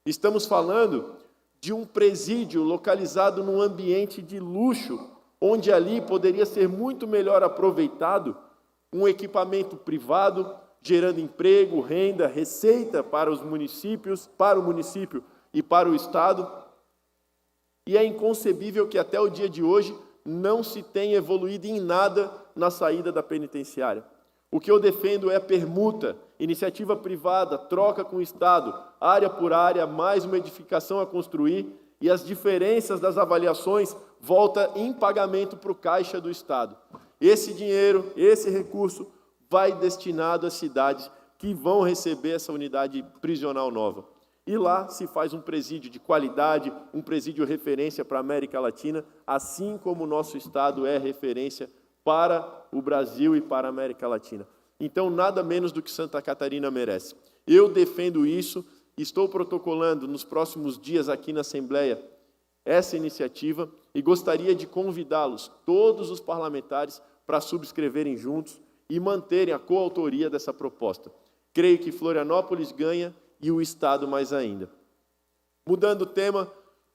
Estamos falando de um presídio localizado num ambiente de luxo, onde ali poderia ser muito melhor aproveitado um equipamento privado, gerando emprego, renda, receita para os municípios, para o município e para o Estado. E é inconcebível que até o dia de hoje não se tenha evoluído em nada na saída da penitenciária. O que eu defendo é permuta, iniciativa privada, troca com o Estado, área por área, mais uma edificação a construir, e as diferenças das avaliações volta em pagamento para o caixa do Estado. Esse dinheiro, esse recurso, vai destinado às cidades que vão receber essa unidade prisional nova. E lá se faz um presídio de qualidade, um presídio referência para a América Latina, assim como o nosso Estado é referência para o Brasil e para a América Latina. Então, nada menos do que Santa Catarina merece. Eu defendo isso, estou protocolando nos próximos dias aqui na Assembleia essa iniciativa e gostaria de convidá-los, todos os parlamentares, para subscreverem juntos e manterem a coautoria dessa proposta. Creio que Florianópolis ganha e o Estado mais ainda. Mudando o tema,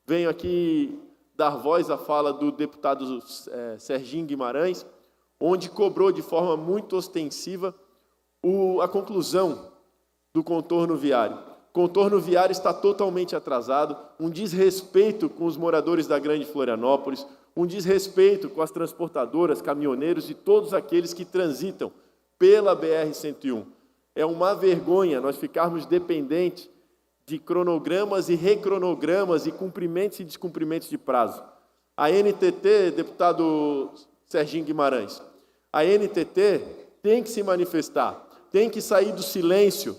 venho aqui dar voz à fala do deputado Serginho Guimarães, onde cobrou de forma muito ostensiva a conclusão do contorno viário. O contorno viário está totalmente atrasado, um desrespeito com os moradores da Grande Florianópolis, um desrespeito com as transportadoras, caminhoneiros e todos aqueles que transitam pela BR-101. É uma vergonha nós ficarmos dependentes de cronogramas e recronogramas e cumprimentos e descumprimentos de prazo. A NTT, deputado Serginho Guimarães. A NTT tem que se manifestar, tem que sair do silêncio,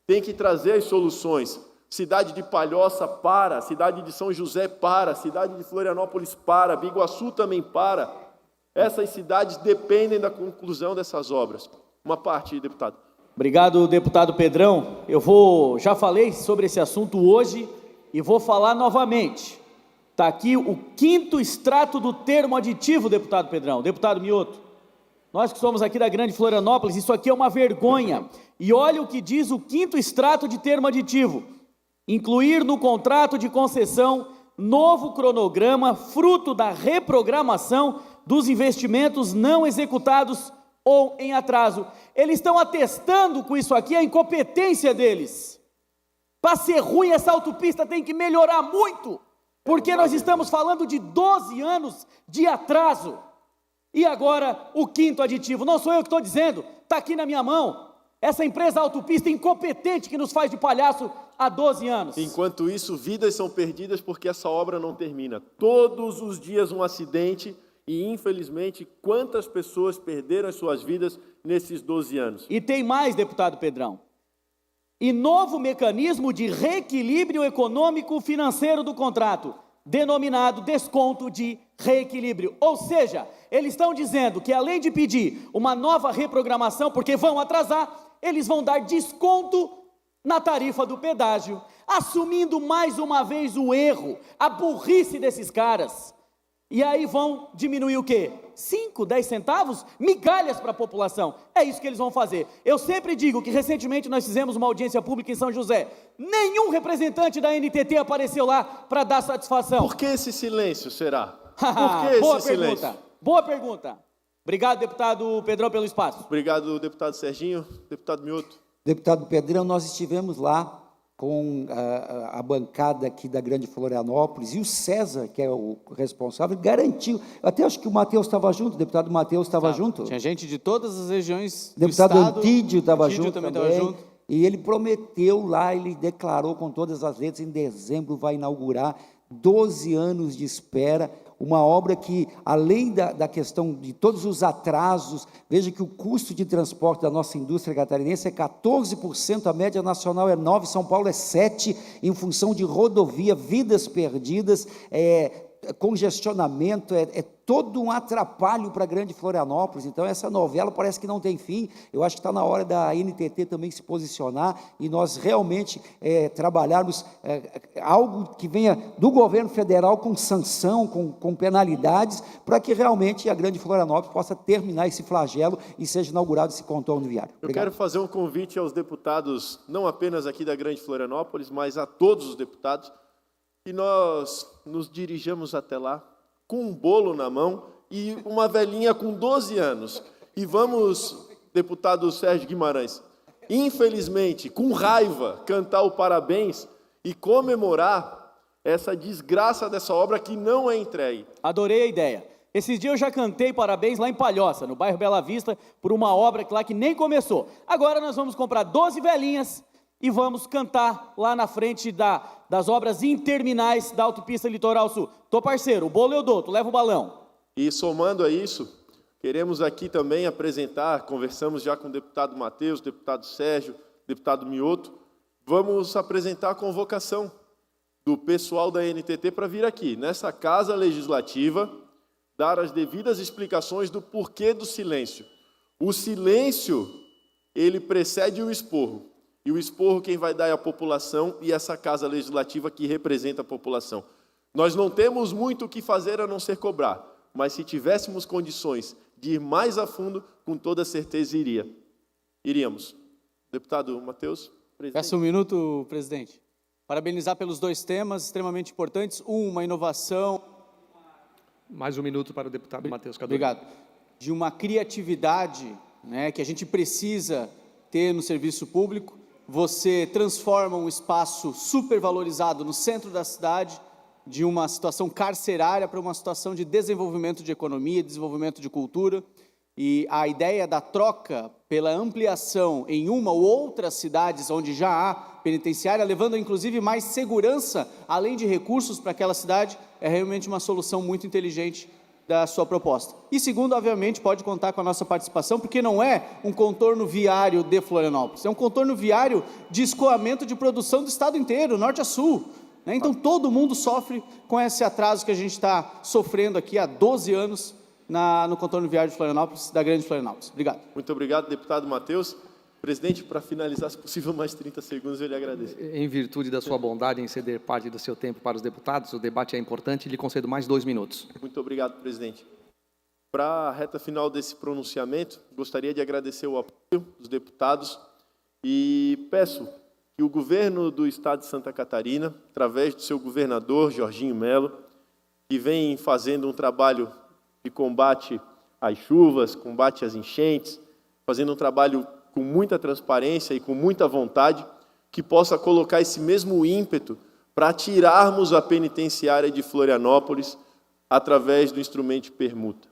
tem que trazer as soluções. Cidade de Palhoça para, cidade de São José para, cidade de Florianópolis para, Biguaçu também para. Essas cidades dependem da conclusão dessas obras. Uma parte, deputado. Obrigado, deputado Pedrão. Já falei sobre esse assunto hoje e vou falar novamente. Está aqui o 5º extrato do termo aditivo, deputado Pedrão. Deputado Mioto, nós que somos aqui da Grande Florianópolis, isso aqui é uma vergonha. E olha o que diz o 5º extrato de termo aditivo. Incluir no contrato de concessão novo cronograma fruto da reprogramação dos investimentos não executados ou em atraso. Eles estão atestando com isso aqui a incompetência deles. Para ser ruim, essa autopista tem que melhorar muito, porque nós estamos falando de 12 anos de atraso. E agora, o 5º aditivo, não sou eu que estou dizendo, está aqui na minha mão. Essa empresa autopista incompetente que nos faz de palhaço há 12 anos. Enquanto isso, vidas são perdidas porque essa obra não termina. Todos os dias um acidente e, infelizmente, quantas pessoas perderam as suas vidas nesses 12 anos? E tem mais, deputado Pedrão. E novo mecanismo de reequilíbrio econômico-financeiro do contrato, denominado desconto de reequilíbrio. Ou seja, eles estão dizendo que, além de pedir uma nova reprogramação, porque vão atrasar, eles vão dar desconto na tarifa do pedágio, assumindo mais uma vez o erro, a burrice desses caras. E aí vão diminuir o quê? 5, 10 centavos? Migalhas para a população. É isso que eles vão fazer. Eu sempre digo que recentemente nós fizemos uma audiência pública em São José. Nenhum representante da NTT apareceu lá para dar satisfação. Por que esse silêncio, será? Por que Boa esse pergunta. silêncio? Boa pergunta. Obrigado, deputado Pedrão, pelo espaço. Obrigado, deputado Serginho. Deputado Mioto. Deputado Pedrão, nós estivemos lá com a bancada aqui da Grande Florianópolis, e o César, que é o responsável, garantiu, até acho que o Matheus estava junto, o deputado Matheus estava junto. Tinha gente de todas as regiões do deputado estado. Antídio estava junto também. E ele prometeu lá, ele declarou com todas as letras, em dezembro vai inaugurar, 12 anos de espera, uma obra que, além da questão de todos os atrasos, veja que o custo de transporte da nossa indústria catarinense é 14%, a média nacional é 9%, São Paulo é 7%, em função de rodovia, vidas perdidas, congestionamento, é todo um atrapalho para a Grande Florianópolis. Então essa novela parece que não tem fim. Eu acho que está na hora da NTT também se posicionar e nós realmente trabalharmos algo que venha do governo federal com sanção, com penalidades, para que realmente a Grande Florianópolis possa terminar esse flagelo e seja inaugurado esse contorno viário. Eu quero fazer um convite aos deputados, não apenas aqui da Grande Florianópolis, mas a todos os deputados, que nós nos dirijamos até lá com um bolo na mão e uma velhinha com 12 anos. E vamos, deputado Sérgio Guimarães, infelizmente, com raiva, cantar o parabéns e comemorar essa desgraça dessa obra que não é entregue. Adorei a ideia. Esses dias eu já cantei parabéns lá em Palhoça, no bairro Bela Vista, por uma obra lá que nem começou. Agora nós vamos comprar 12 velhinhas e vamos cantar lá na frente das obras interminais da Autopista Litoral Sul. Tô parceiro, o bolo eu dou, tu leva o balão. E somando a isso, queremos aqui também apresentar, conversamos já com o deputado Matheus, deputado Sérgio, deputado Mioto, vamos apresentar a convocação do pessoal da NTT para vir aqui, nessa Casa Legislativa, dar as devidas explicações do porquê do silêncio. O silêncio, ele precede o esporro. E o esporro quem vai dar é a população e essa Casa Legislativa que representa a população. Nós não temos muito o que fazer a não ser cobrar, mas se tivéssemos condições de ir mais a fundo, com toda certeza iríamos. Deputado Matheus, presidente. Peço um minuto, presidente. Parabenizar pelos 2 temas extremamente importantes. Uma inovação. Mais um minuto para o deputado Matheus Cadore. Obrigado. De uma criatividade, né, que a gente precisa ter no serviço público. Você transforma um espaço supervalorizado no centro da cidade, de uma situação carcerária para uma situação de desenvolvimento de economia, desenvolvimento de cultura. E a ideia da troca pela ampliação em uma ou outras cidades onde já há penitenciária, levando inclusive mais segurança, além de recursos para aquela cidade, é realmente uma solução muito inteligente da sua proposta. E segundo, obviamente, pode contar com a nossa participação, porque não é um contorno viário de Florianópolis, é um contorno viário de escoamento de produção do estado inteiro, norte a sul. Então, todo mundo sofre com esse atraso que a gente está sofrendo aqui há 12 anos no contorno viário de Florianópolis, da Grande Florianópolis. Obrigado. Muito obrigado, deputado Matheus. Presidente, para finalizar, se possível, mais 30 segundos, eu lhe agradeço. Em virtude da sua bondade em ceder parte do seu tempo para os deputados, o debate é importante e lhe concedo mais 2 minutos. Muito obrigado, presidente. Para a reta final desse pronunciamento, gostaria de agradecer o apoio dos deputados e peço que o governo do estado de Santa Catarina, através do seu governador, Jorginho Melo, que vem fazendo um trabalho de combate às chuvas, combate às enchentes, fazendo um trabalho com muita transparência e com muita vontade, que possa colocar esse mesmo ímpeto para tirarmos a penitenciária de Florianópolis através do instrumento de permuta.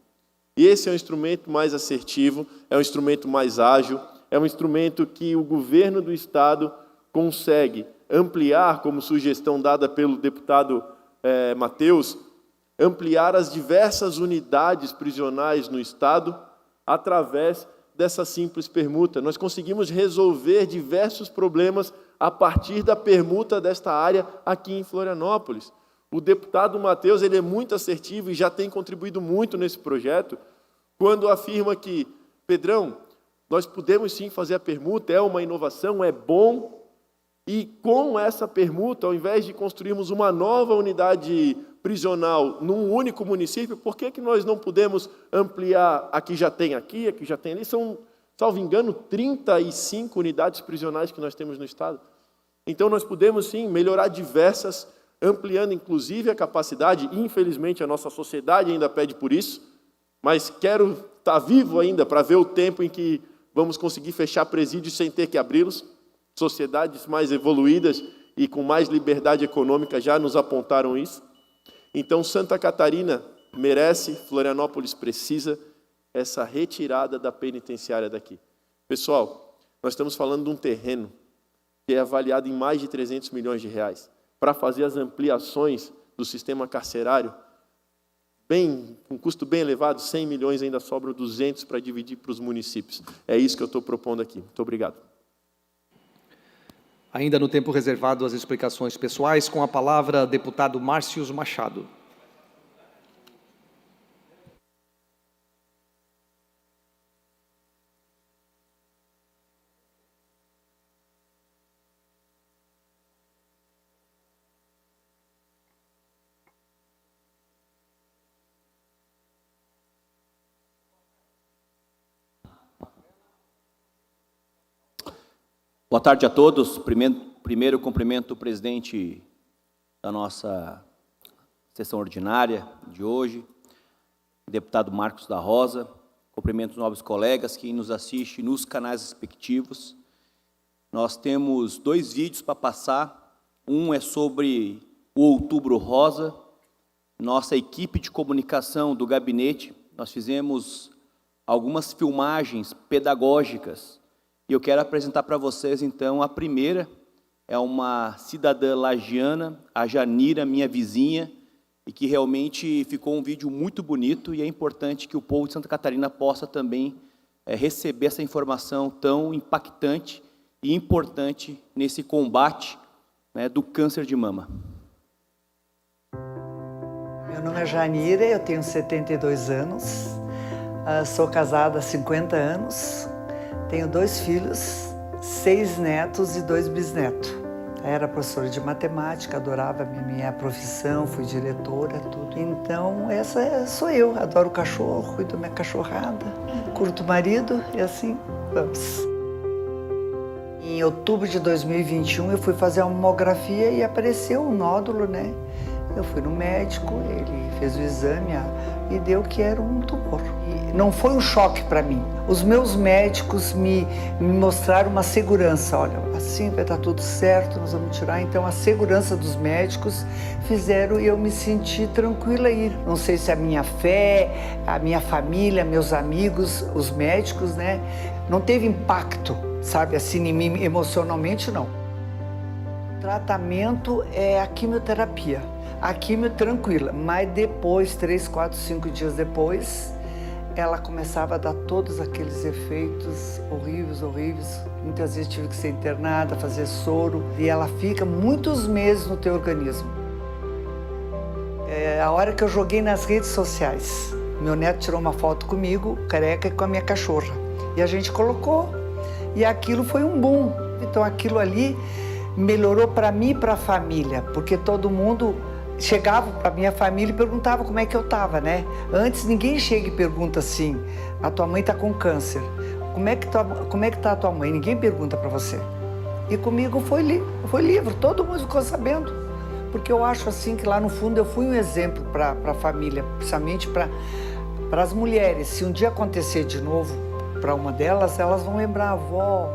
E esse é um instrumento mais assertivo, é um instrumento mais ágil, é um instrumento que o governo do estado consegue ampliar, como sugestão dada pelo deputado Matheus, ampliar as diversas unidades prisionais no estado através dessa simples permuta. Nós conseguimos resolver diversos problemas a partir da permuta desta área aqui em Florianópolis. O deputado Matheus, ele é muito assertivo e já tem contribuído muito nesse projeto, quando afirma que, Pedrão, nós podemos sim fazer a permuta, é uma inovação, é bom, e com essa permuta, ao invés de construirmos uma nova unidade prisional num único município, por que nós não podemos ampliar a que já tem aqui, a que já tem ali? São, salvo engano, 35 unidades prisionais que nós temos no estado. Então, nós podemos, sim, melhorar diversas, ampliando, inclusive, a capacidade. Infelizmente, a nossa sociedade ainda pede por isso, mas quero estar vivo ainda para ver o tempo em que vamos conseguir fechar presídios sem ter que abri-los. Sociedades mais evoluídas e com mais liberdade econômica já nos apontaram isso. Então, Santa Catarina merece, Florianópolis precisa, essa retirada da penitenciária daqui. Pessoal, nós estamos falando de um terreno que é avaliado em mais de 300 milhões de reais. Para fazer as ampliações do sistema carcerário, com custo bem elevado, 100 milhões, ainda sobram 200 para dividir para os municípios. É isso que eu estou propondo aqui. Muito obrigado. Ainda no tempo reservado às explicações pessoais, com a palavra, deputado Márcios Machado. Boa tarde a todos. Primeiro cumprimento o presidente da nossa sessão ordinária de hoje, o deputado Marcos da Rosa. Cumprimento os nobres colegas que nos assistem nos canais respectivos. Nós temos 2 vídeos para passar. Um é sobre o Outubro Rosa. Nossa equipe de comunicação do gabinete, nós fizemos algumas filmagens pedagógicas. E eu quero apresentar para vocês, então, a primeira. É uma cidadã lagiana, a Janira, minha vizinha, e que realmente ficou um vídeo muito bonito, e é importante que o povo de Santa Catarina possa também receber essa informação tão impactante e importante nesse combate, né, do câncer de mama. Meu nome é Janira, eu tenho 72 anos, sou casada há 50 anos, tenho 2 filhos, 6 netos e 2 bisnetos. Era professora de matemática, adorava a minha profissão, fui diretora, tudo. Então, essa sou eu, adoro cachorro, cuido da minha cachorrada, curto o marido e assim vamos. Em outubro de 2021, eu fui fazer uma mamografia e apareceu um nódulo, né? Eu fui no médico, ele fez o exame e deu que era um tumor. E não foi um choque para mim. Os meus médicos me mostraram uma segurança. Olha, assim vai estar tudo certo, nós vamos tirar. Então, a segurança dos médicos fizeram eu me sentir tranquila aí. Não sei se a minha fé, a minha família, meus amigos, os médicos, né? Não teve impacto, sabe, assim, em mim emocionalmente, não. O tratamento é a quimioterapia. A químio tranquila, mas depois, 3, 4, 5 dias depois, ela começava a dar todos aqueles efeitos horríveis. Muitas vezes tive que ser internada, fazer soro, e ela fica muitos meses no teu organismo. A hora que eu joguei nas redes sociais, meu neto tirou uma foto comigo, careca, e com a minha cachorra. E a gente colocou, e aquilo foi um boom. Então aquilo ali melhorou para mim e para a família, porque todo mundo chegava para minha família e perguntava como é que eu estava, né? Antes ninguém chega e pergunta assim, a tua mãe está com câncer, como é que tá a tua mãe? Ninguém pergunta para você. E comigo foi livre, todo mundo ficou sabendo, porque eu acho assim que lá no fundo eu fui um exemplo para a família, principalmente para as mulheres. Se um dia acontecer de novo para uma delas, elas vão lembrar, a avó,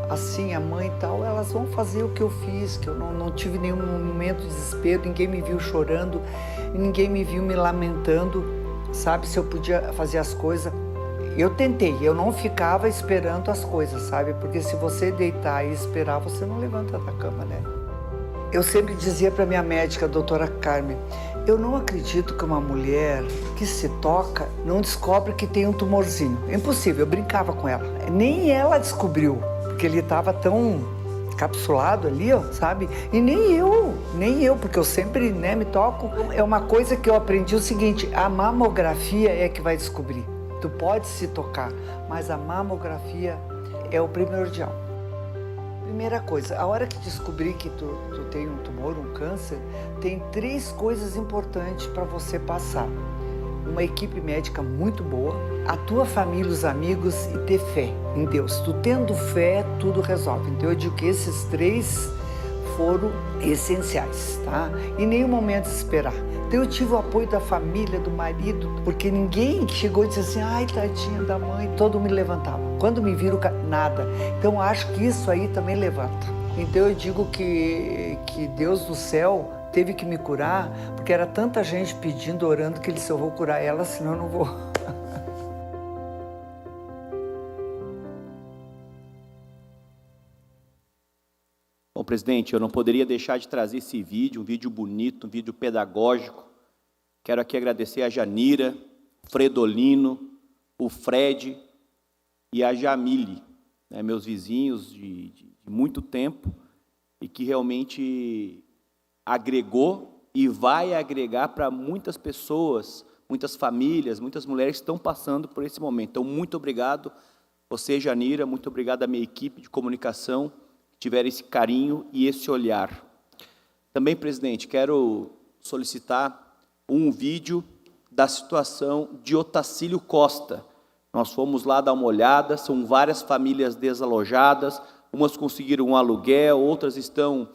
assim, a mãe e tal, elas vão fazer o que eu fiz, que eu não tive nenhum momento de desespero, ninguém me viu chorando, ninguém me viu me lamentando, sabe, se eu podia fazer as coisas. Eu tentei, eu não ficava esperando as coisas, sabe, porque se você deitar e esperar, você não levanta da cama, né? Eu sempre dizia para minha médica, a doutora Carmen, eu não acredito que uma mulher que se toca não descobre que tem um tumorzinho. É impossível, eu brincava com ela. Nem ela descobriu, porque ele estava tão capsulado ali, ó, sabe? E nem eu, porque eu sempre, né, me toco. É uma coisa que eu aprendi o seguinte, a mamografia é que vai descobrir. Tu pode se tocar, mas a mamografia é o primordial. Primeira coisa, a hora que descobrir que tu tem um tumor, um câncer, tem 3 coisas importantes para você passar. Uma equipe médica muito boa, a tua família, os amigos e ter fé em Deus. Tu tendo fé, tudo resolve. Então eu digo que esses 3 foram essenciais, tá? Em nenhum momento desesperar. Então eu tive o apoio da família, do marido, porque ninguém chegou e disse assim, ai, tadinha da mãe, todo mundo me levantava. Quando me viram, nada. Então eu acho que isso aí também levanta. Então eu digo que Deus do céu teve que me curar, porque era tanta gente pedindo, orando, que ele disse, eu vou curar ela, senão eu não vou. Bom, presidente, eu não poderia deixar de trazer esse vídeo, um vídeo bonito, um vídeo pedagógico. Quero aqui agradecer a Janira, Fredolino, o Fred e a Jamile, né, meus vizinhos de muito tempo, e que realmente agregou e vai agregar para muitas pessoas, muitas famílias, muitas mulheres que estão passando por esse momento. Então, muito obrigado, você, Janira, muito obrigado à minha equipe de comunicação, que tiveram esse carinho e esse olhar. Também, presidente, quero solicitar um vídeo da situação de Otacílio Costa. Nós fomos lá dar uma olhada, são várias famílias desalojadas, umas conseguiram um aluguel, outras estão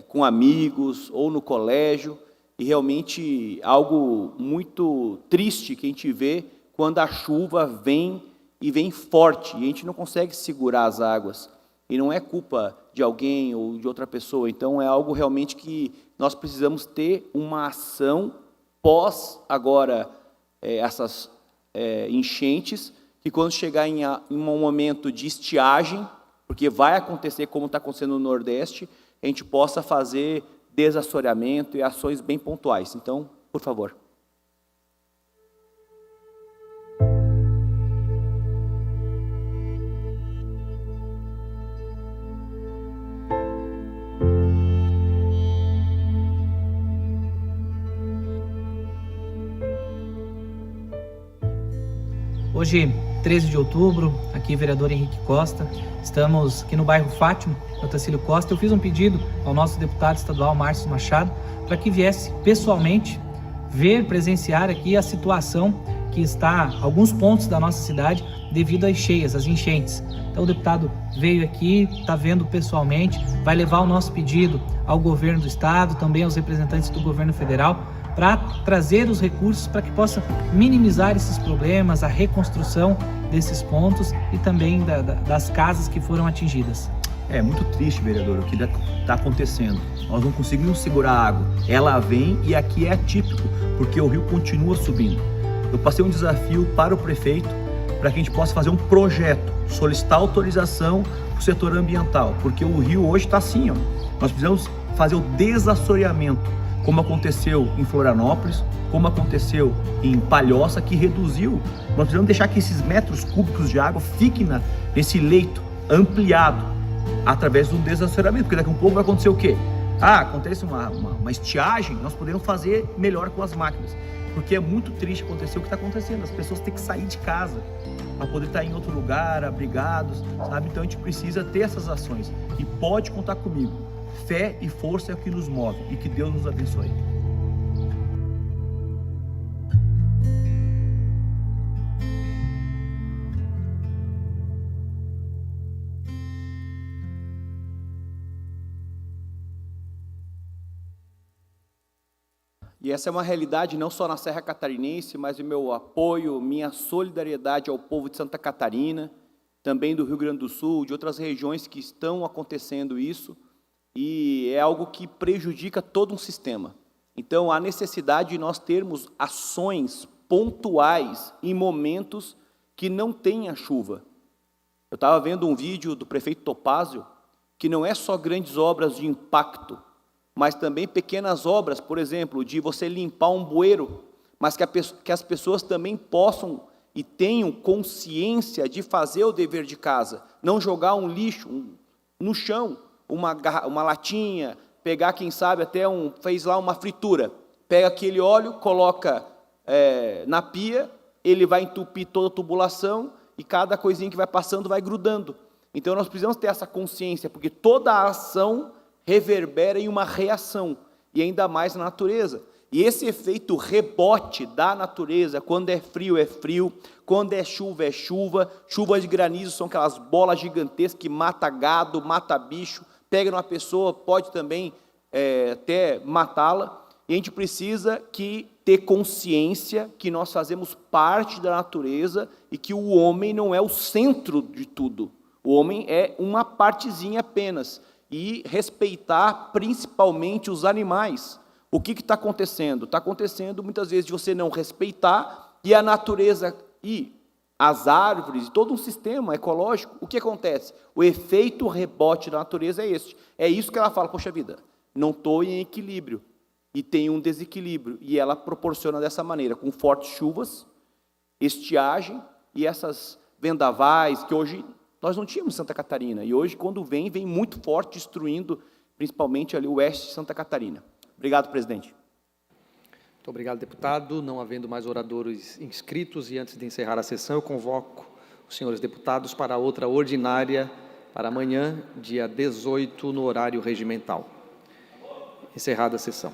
com amigos ou no colégio, e realmente algo muito triste que a gente vê quando a chuva vem e vem forte, e a gente não consegue segurar as águas, e não é culpa de alguém ou de outra pessoa, então é algo realmente que nós precisamos ter uma ação pós agora essas enchentes, que quando chegar em um momento de estiagem, porque vai acontecer como está acontecendo no Nordeste, a gente possa fazer desassoreamento e ações bem pontuais. Então, por favor. Hoje, 13 de outubro, aqui vereador Henrique Costa, estamos aqui no bairro Fátima, no Otacílio Costa. Eu fiz um pedido ao nosso deputado estadual, Márcio Machado, para que viesse pessoalmente presenciar aqui a situação que está em alguns pontos da nossa cidade devido às cheias, às enchentes. Então o deputado veio aqui, está vendo pessoalmente, vai levar o nosso pedido ao governo do estado, também aos representantes do governo federal, para trazer os recursos para que possa minimizar esses problemas, a reconstrução desses pontos e também das casas que foram atingidas. É muito triste, vereador, o que está acontecendo. Nós não conseguimos segurar a água. Ela vem e aqui é atípico, porque o rio continua subindo. Eu passei um desafio para o prefeito para que a gente possa fazer um projeto, solicitar autorização para o setor ambiental, porque o rio hoje está assim, ó. Nós precisamos fazer o desassoreamento, como aconteceu em Florianópolis, como aconteceu em Palhoça, que reduziu. Nós precisamos deixar que esses metros cúbicos de água fiquem nesse leito ampliado através do desassoreamento, porque daqui a um pouco vai acontecer o quê? Acontece uma estiagem, nós podemos fazer melhor com as máquinas, porque é muito triste acontecer o que está acontecendo, as pessoas têm que sair de casa para poder estar em outro lugar, abrigados, sabe? Então a gente precisa ter essas ações e pode contar comigo. Fé e força é o que nos move e que Deus nos abençoe. E essa é uma realidade não só na Serra Catarinense, mas o meu apoio, minha solidariedade ao povo de Santa Catarina, também do Rio Grande do Sul, de outras regiões que estão acontecendo isso, e é algo que prejudica todo um sistema. Então, há necessidade de nós termos ações pontuais em momentos que não tem a chuva. Eu estava vendo um vídeo do prefeito Topázio, que não é só grandes obras de impacto, mas também pequenas obras, por exemplo, de você limpar um bueiro, mas que as pessoas também possam e tenham consciência de fazer o dever de casa, não jogar um lixo no chão, uma latinha, pegar, quem sabe, fez lá uma fritura, pega aquele óleo, coloca na pia, ele vai entupir toda a tubulação e cada coisinha que vai passando vai grudando. Então, nós precisamos ter essa consciência, porque toda a ação reverbera em uma reação, e ainda mais na natureza. E esse efeito rebote da natureza, quando é frio, quando é chuva, chuvas de granizo são aquelas bolas gigantescas que mata gado, mata bicho, pega numa pessoa, pode também até matá-la, e a gente precisa ter consciência que nós fazemos parte da natureza e que o homem não é o centro de tudo, o homem é uma partezinha apenas, e respeitar principalmente os animais. O que está acontecendo? Está acontecendo muitas vezes de você não respeitar e a natureza e as árvores e todo um sistema ecológico. O que acontece? O efeito rebote da natureza é este. É isso que ela fala, poxa vida, não estou em equilíbrio e tem um desequilíbrio. E ela proporciona dessa maneira, com fortes chuvas, estiagem e essas vendavais que hoje nós não tínhamos em Santa Catarina, e hoje, quando vem muito forte, destruindo, principalmente ali o oeste de Santa Catarina. Obrigado, presidente. Muito obrigado, deputado. Não havendo mais oradores inscritos, e antes de encerrar a sessão, eu convoco os senhores deputados para a outra ordinária, para amanhã, dia 18, no horário regimental. Encerrada a sessão.